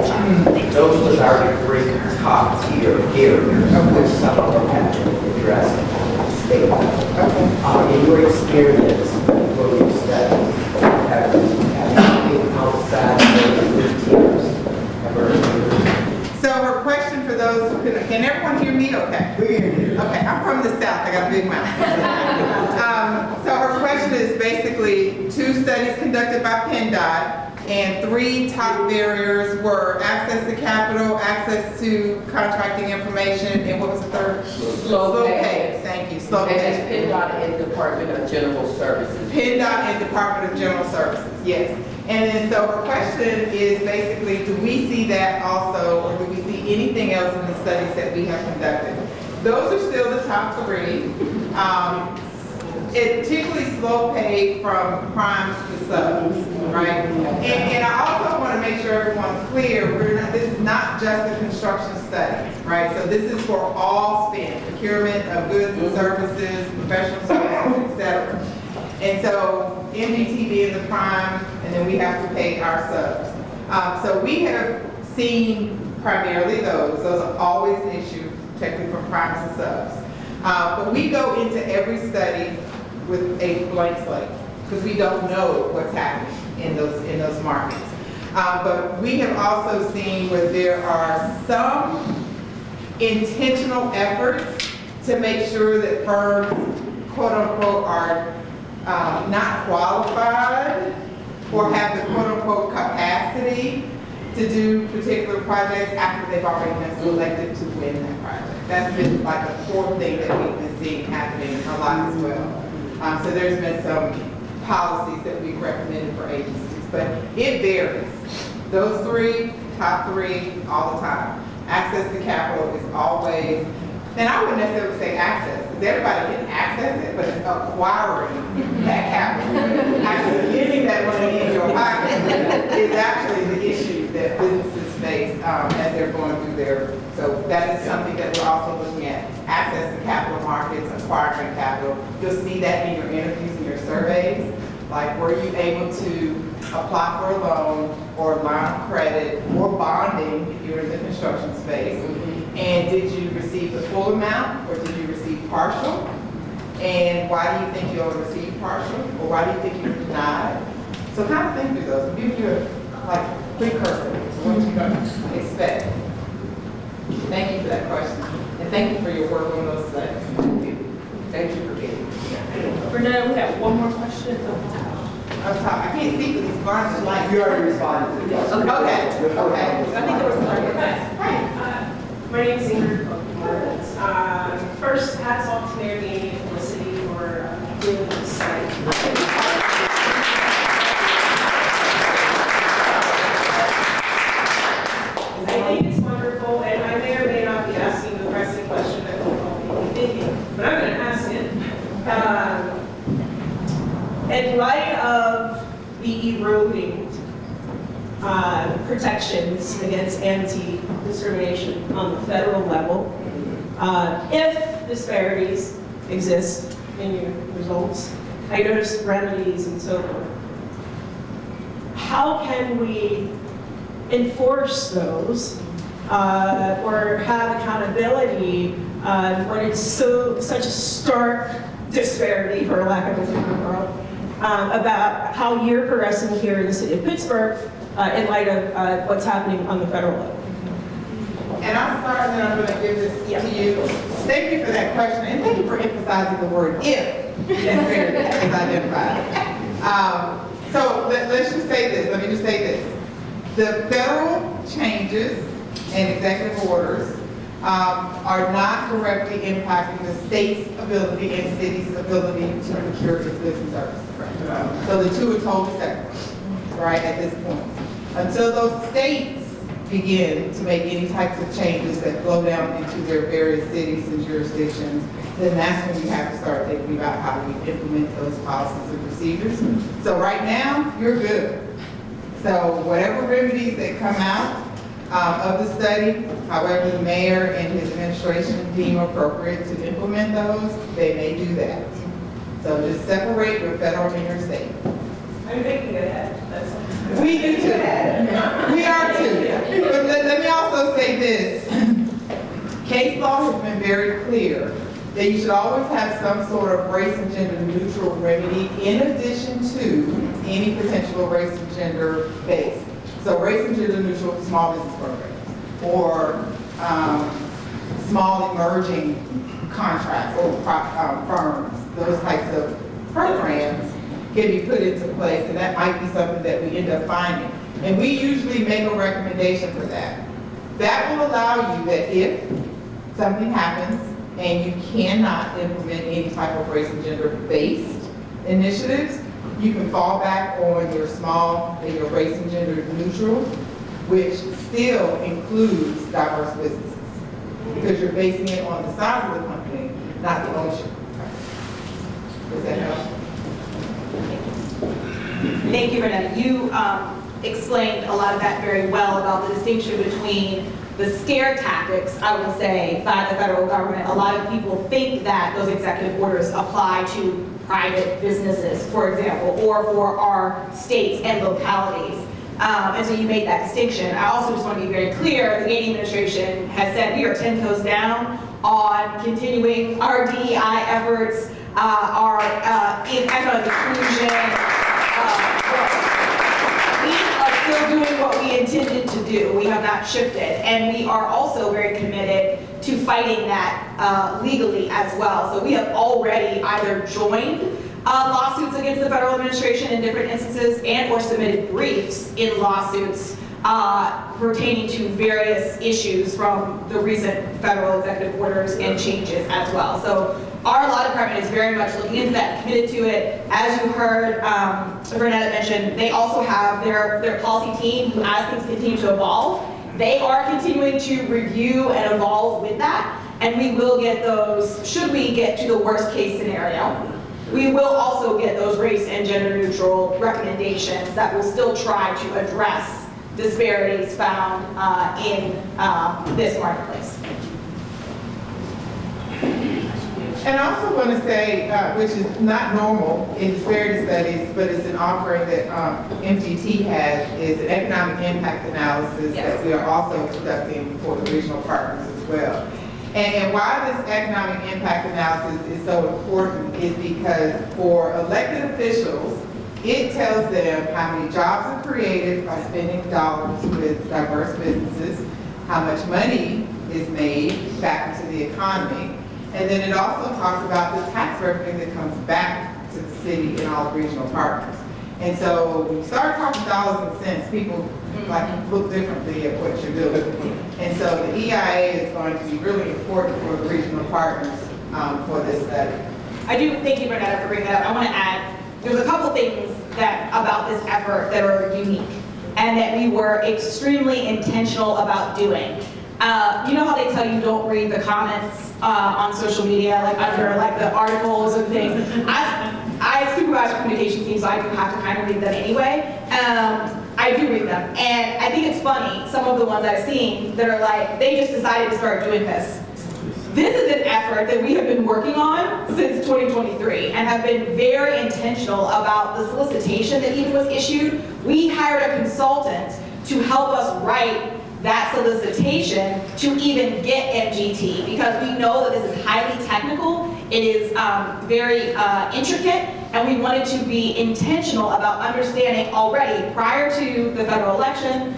Those was our 3 top tier barriers, which some of them have been addressed on the state level. In your experience, when you study, have you been outside of the tiers ever? So her question for those who can everyone hear me okay? We can hear you. Okay, I'm from the South, I got a big mouth. So her question is basically 2 studies conducted by PennDOT, and 3 top barriers were access to capital, access to contracting information, and what was the third? Slow pay. Thank you, slow pay. And PennDOT and Department of General Services. PennDOT and Department of General Services, yes. And then so her question is basically, do we see that also, or do we see anything else in the studies that we have conducted? Those are still the top 3. It particularly slow pay from primes to subs, right? And I also want to make sure everyone's clear, this is not just a construction study, right? So this is for all spend, procurement of goods and services, professional services, et cetera. And so MDT being the prime, and then we have to pay our subs. So we have seen primarily those are always an issue, particularly from primes and subs. But we go into every study with a blank slate, because we don't know what's happening in those markets. But we have also seen where there are some intentional efforts to make sure that firms, quote unquote, are not qualified or have the quote unquote capacity to do particular projects after they've already been selected to win that project. That's been like a core thing that we've been seeing happening a lot as well. So there's been some policies that we've recommended for agencies, but it varies. Those 3, top 3, all the time. Access to capital is always, and I wouldn't necessarily say access, because everybody can access it, but it's acquiring that capital. Actually getting that money in your pocket is actually the issue that businesses face as they're going through their, so that is something that we're also looking at. Access to capital markets, acquiring capital. You'll see that in your interviews and your surveys. Like, were you able to apply for a loan or line of credit or bonding if you're in the construction space? And did you receive the full amount or did you receive partial? And why do you think you only received partial? Or why do you think you were denied? So kind of think through those. I'll give you a precursor to what you're going to expect. Thank you for that question. And thank you for your work on those studies. Thank you. Thank you for being here. Renetta, we have one more question. Up top. I can't see because it's blind to light. You already responded to that. Okay. I think there was another My name is Ingrid Martins. First, hats off to Mayor Danny and Felicity for doing this study. I think it's wonderful, and I may or may not be asking the pressing question that we'll all be thinking, but I'm going to ask it. In light of the eroding protections against anti-discrimination on the federal level, if disparities exist in your results, I noticed remedies and so forth. How can we enforce those or have accountability when it's such a stark disparity, for lack of a different word, about how you're progressing here in the city of Pittsburgh in light of what's happening on the federal level? And I'll start and then I'm going to give this to you. Thank you for that question and thank you for emphasizing the word if disparity is identified. So let's just say this, let me just say this. The federal changes and executive orders are not directly impacting the state's ability and city's ability to procure its goods and services. So the two are totally separate, right, at this point. Until those states begin to make any types of changes that flow down into their various cities and jurisdictions, then that's when you have to start thinking about how do we implement those policies and procedures. So right now, you're good. So whatever remedies that come out of the study, however the mayor and his administration deem appropriate to implement those, they may do that. So just separate your federal and your state. I'm thinking ahead. That's all. We do too. We are too. But let me also say this. Case law has been very clear that you should always have some sort of race and gender neutral remedy in addition to any potential race and gender based. So race and gender neutral small business programs or small emerging contracts or firms, those types of programs can be put into place, and that might be something that we end up finding. And we usually make a recommendation for that. That will allow you that if something happens and you cannot implement any type of race and gender-based initiatives, you can fall back on your small and your race and gender neutral, which still includes diverse businesses, because you're basing it on the size of the company, not the ownership. Does that help? Thank you, Renetta. You explained a lot of that very well about the distinction between the scare tactics, I would say, by the federal government. A lot of people think that those executive orders apply to private businesses, for example, or for our states and localities. And so you made that distinction. I also just want to be very clear, the Gates administration has said we are 10 toes down on continuing our DEI efforts, our economic inclusion. We are still doing what we intended to do. We have not shifted. And we are also very committed to fighting that legally as well. So we have already either joined lawsuits against the federal administration in different instances and or submitted briefs in lawsuits pertaining to various issues from the recent federal executive orders and changes as well. So our law department is very much looking into that, committed to it. As you heard Renetta mention, they also have their policy team who, as things continue to evolve, they are continuing to review and evolve with that. And we will get those, should we get to the worst case scenario, we will also get those race and gender neutral recommendations that will still try to address disparities found in this marketplace. And I also want to say, which is not normal in disparity studies, but it's an offering that MGT has, is an economic impact analysis that we are also conducting for the regional partners as well. And why this economic impact analysis is so important is because for elected officials, it tells them how many jobs are created by spending dollars with diverse businesses, how much money is made back into the economy, and then it also talks about the tax revenue that comes back to the city and all the regional partners. And so when you start talking dollars and cents, people look differently at what you're doing. And so the EIA is going to be really important for the regional partners for this study. I do, thank you, Bernetta, for bringing that up. I want to add, there's a couple things that about this effort that are unique and that we were extremely intentional about doing. You know how they tell you don't read the comments on social media, like under like the articles and things? I supervise the communication team, so I do have to kind of read them anyway. I do read them, and I think it's funny, some of the ones I've seen that are like, they just decided to start doing this. This is an effort that we have been working on since 2023 and have been very intentional about the solicitation that even was issued. We hired a consultant to help us write that solicitation to even get MGT, because we know that this is highly technical, it is very intricate, and we wanted to be intentional about understanding already prior to the federal election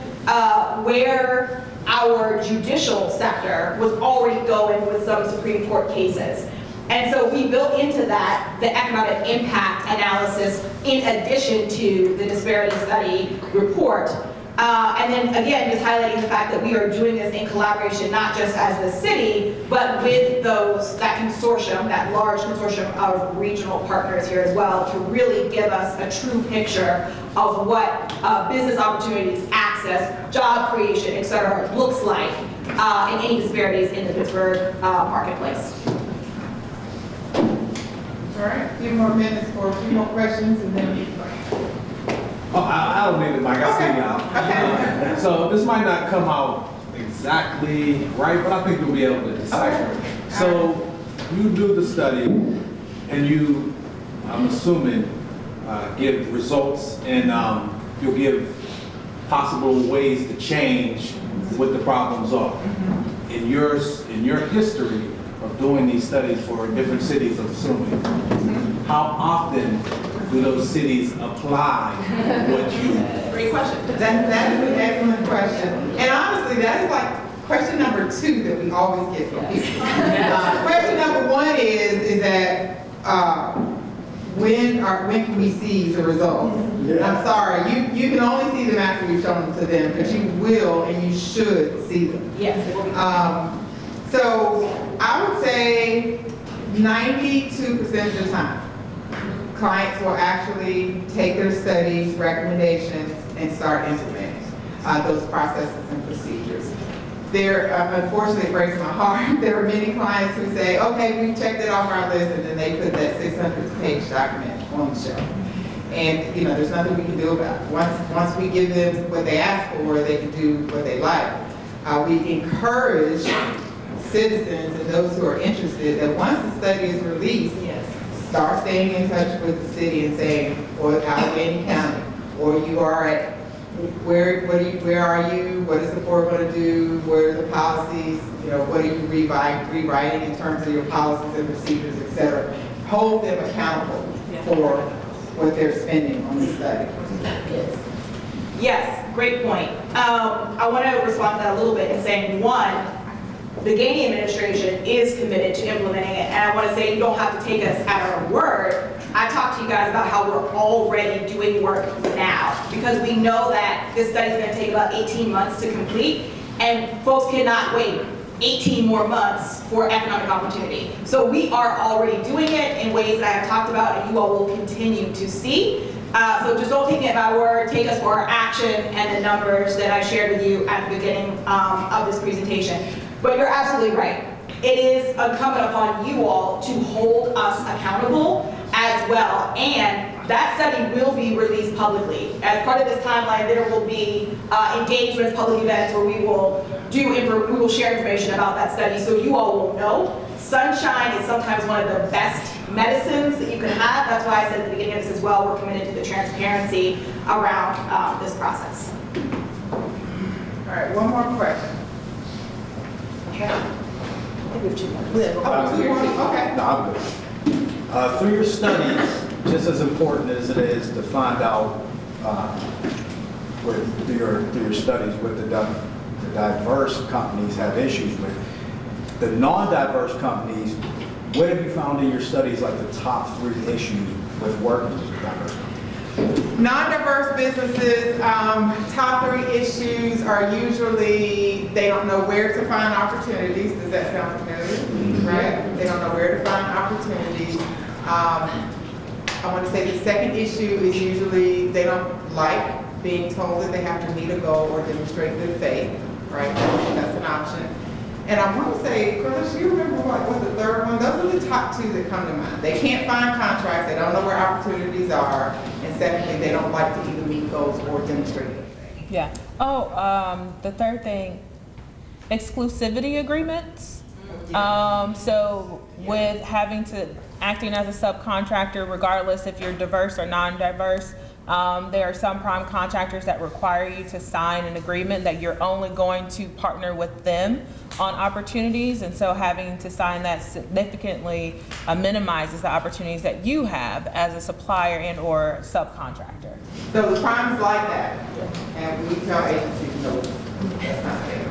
where our judicial sector was already going with some Supreme Court cases. And so we built into that the economic impact analysis in addition to the disparity study report. And then again, just highlighting the fact that we are doing this in collaboration, not just as the city, but with that consortium, that large consortium of regional partners here as well, to really give us a true picture of what business opportunities, access, job creation, et cetera, looks like and any disparities in the Pittsburgh marketplace. All right, a few more minutes for a few more questions and then Oh, I don't need the mic, I see y'all. Okay. So this might not come out exactly right, but I think you'll be able to decipher it. Okay. So you do the study and you, I'm assuming, give results and you'll give possible ways to change what the problems are. In your history of doing these studies for different cities, I'm assuming, how often do those cities apply what you? Great question. that is an excellent question. And honestly, that is like question number 2 that we always get from people. Question number 1 is that when can we see the results? I'm sorry, you can only see them after we've shown them to them, but you will and you should see them. Yes, it will be. So I would say 92% of the time, clients will actually take their studies, recommendations, and start implementing those processes and procedures. There, unfortunately, it breaks my heart. There are many clients who say, okay, we've checked it off our list, and then they put that 600-page document on the shelf. And there's nothing we can do about it. Once we give them what they ask for, they can do what they like. We encourage citizens and those who are interested that once the study is released, start staying in touch with the city and saying, or Allegheny County, or you are at, where are you? What is the board going to do? What are the policies? What are you rewriting in terms of your policies and procedures, et cetera? Hold them accountable for what they're spending on the study. Yes, great point. I want to respond to that a little bit in saying, one, the Gainey administration is committed to implementing it, and I want to say you don't have to take us at our word. I talked to you guys about how we're already doing work now, because we know that this study is going to take about 18 months to complete, and folks cannot wait 18 more months for economic opportunity. So we are already doing it in ways that I have talked about, and you all will continue to see. So just don't take it at my word, take us for our action and the numbers that I shared with you at the beginning of this presentation. But you're absolutely right. It is incumbent upon you all to hold us accountable as well. And that study will be released publicly. As part of this timeline, there will be engagements, public events where we will share information about that study so you all will know. sunshine is sometimes one of the best medicines that you can have. That's why I said at the beginning of this as well, we're committed to the transparency around this process. All right, one more question. Okay. No, I'm good. Through your studies, just as important as it is to find out through your studies what the diverse companies have issues with, the non-diverse companies, what have you found in your studies like the top 3 issues with working with diverse companies? Non-diverse businesses, top 3 issues are usually they don't know where to find opportunities. Does that sound familiar? Right? They don't know where to find opportunities. I want to say the second issue is usually they don't like being told that they have to meet a goal or demonstrate good faith. Right? That's an option. And I want to say, Carlos, you remember what the third one? Those are the top 2 that come to mind. They can't find contracts, they don't know where opportunities are, and secondly, they don't like to either meet goals or demonstrate anything. Yeah. Oh, the third thing, exclusivity agreements. So with acting as a subcontractor, regardless if you're diverse or non-diverse, there are some prime contractors that require you to sign an agreement that you're only going to partner with them on opportunities, and so having to sign that significantly minimizes the opportunities that you have as a supplier and or subcontractor. So the primes like that, and we tell agencies, no, that's not fair.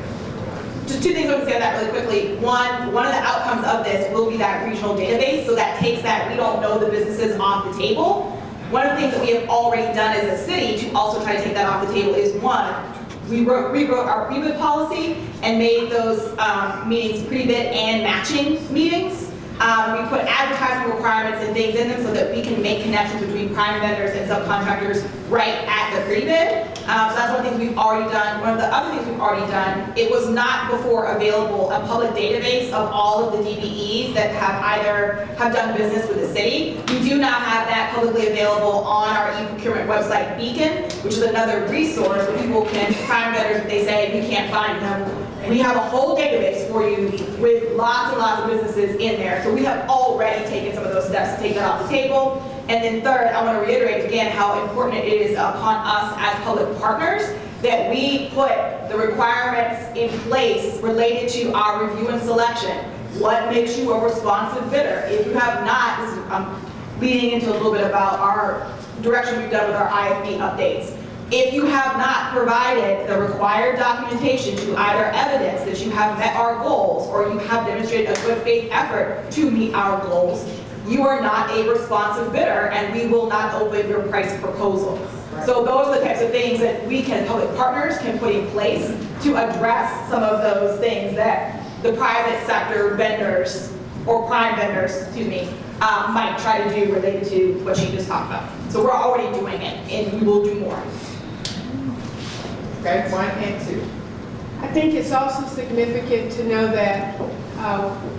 Just 2 things I would say on that really quickly. One of the outcomes of this will be that regional database, so that takes that we don't know the businesses off the table. One of the things that we have already done as a city to also try to take that off the table is we rewrote our pre-bid policy and made those meetings pre-bid and matching meetings. We put advertising requirements and things in them so that we can make connections between prime vendors and subcontractors right at the pre-bid. So that's one of the things we've already done. One of the other things we've already done, it was not before available a public database of all of the DBEs that have done business with the city. We do now have that publicly available on our e-procurement website Beacon, which is another resource where people can, prime vendors, if they say we can't find them, we have a whole database for you with lots and lots of businesses in there. So we have already taken some of those steps to take that off the table. And then third, I want to reiterate again how important it is upon us as public partners that we put the requirements in place related to our review and selection. What makes you a responsive bidder? If you have not, I'm leading into a little bit about our direction we've done with our IFB updates. If you have not provided the required documentation to either evidence that you have met our goals or you have demonstrated a good faith effort to meet our goals, you are not a responsive bidder and we will not open your price proposal. So those are the types of things that we public partners can put in place to address some of those things that the private sector vendors or prime vendors, might try to do related to what you just talked about. So we're already doing it and we will do more. Okay, 1 and 2. I think it's also significant to know that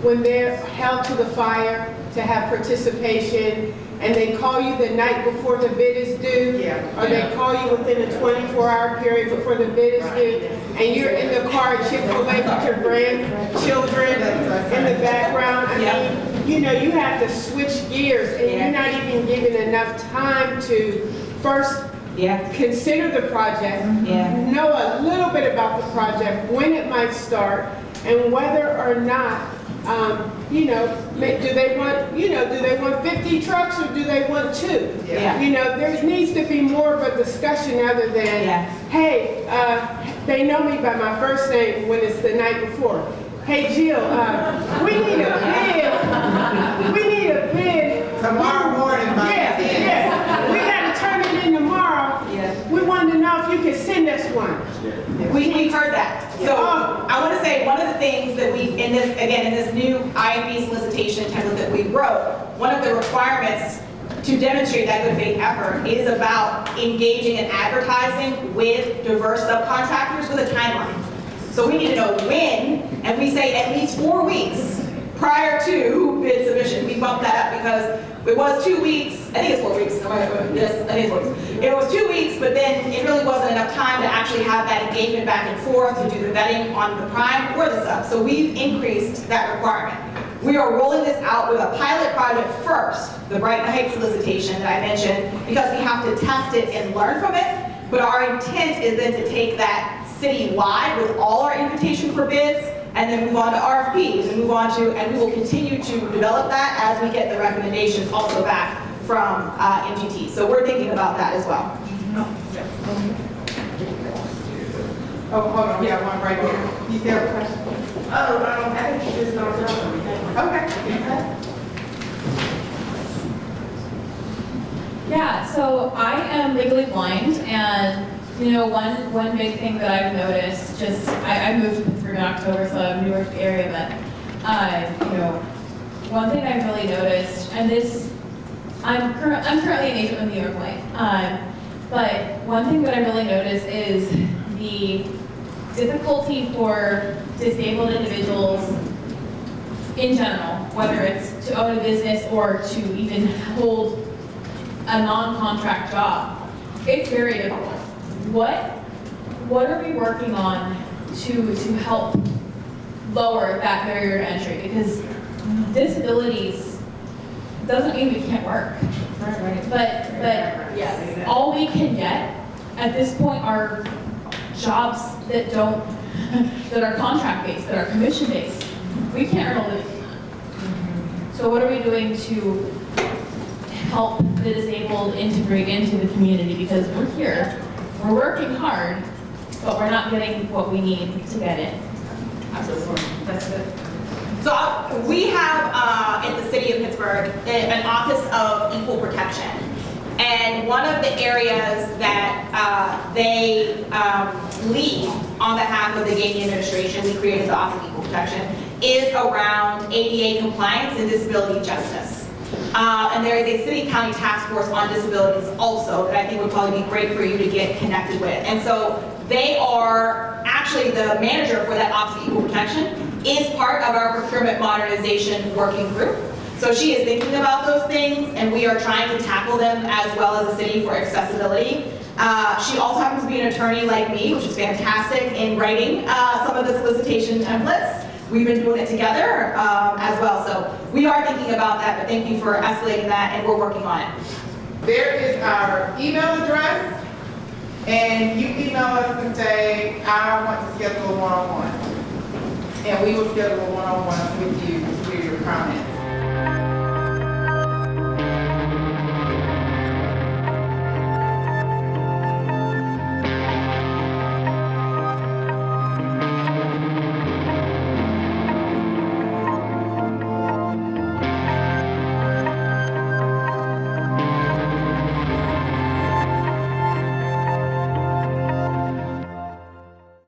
when they're held to the fire to have participation and they call you the night before the bid is due, or they call you within a 24-hour period before the bid is due, and you're in the car at Chick-fil-A with your grandchildren in the background. I mean, you have to switch gears and you're not even given enough time to first consider the project, know a little bit about the project, when it might start, and whether or not, do they want 50 trucks or do they want 2? There needs to be more of a discussion other than, hey, they know me by my first name when it's the night before. Hey, Jill, we need a bid. We need a bid. Tomorrow morning by 10. We got to turn it in tomorrow. We wanted to know if you could send us one. We've heard that. So I want to say one of the things that in this new IFB solicitation template that we wrote, one of the requirements to demonstrate that good faith effort is about engaging in advertising with diverse subcontractors with a timeline. So we need to know when, and we say at least 4 weeks prior to bid submission. We bumped that up because it was 2 weeks. I think it's 4 weeks. Yes, I think it's 4 weeks. It was 2 weeks, but then it really wasn't enough time to actually have that engagement back and forth to do the vetting on the prime or the sub. So we've increased that requirement. We are rolling this out with a pilot project first, the Brighton Heights solicitation that I mentioned, because we have to test it and learn from it. But our intent is then to take that citywide with all our invitation for bids, and then move on to RFPs, and move on to, and we will continue to develop that as we get the recommendations also back from MGT. So we're thinking about that as well. Oh, hold on, we got one right here. You still have a question? I think this is Okay. Yeah, so I am legally blind, and you know, one big thing that I've noticed, I moved to Pittsburgh in October, so I'm newer to the area, but you know, one thing I've really noticed, and this, I'm currently an agent with New York Life, but one thing that I really noticed is the difficulty for disabled individuals in general, whether it's to own a business or to even hold a non-contract job. It's very difficult. What are we working on to help lower that barrier to entry? Because disabilities doesn't mean we can't work. But yes, all we can get at this point are jobs that are contract based, that are commission based. We can't earn a living. So what are we doing to help the disabled integrate into the community? Because we're here, we're working hard, but we're not getting what we need to get in. Absolutely. That's good. So we have in the city of Pittsburgh an Office of Equal Protection. And one of the areas that they lead on behalf of the Gainey administration, we created the Office of Equal Protection, is around ADA compliance and disability justice. And there is a city-county task force on disabilities also that I think would probably be great for you to get connected with. And so they are actually the manager for that Office of Equal Protection is part of our procurement modernization working group. So she is thinking about those things, and we are trying to tackle them as well as a city for accessibility. She also happens to be an attorney like me, which is fantastic in writing some of the solicitation templates. We've been doing it together as well. So we are thinking about that, but thank you for escalating that, and we're working on it. There is our email address, and you email us and say, I want to schedule a one-on-one. And we will schedule a one-on-one with you to hear your comments.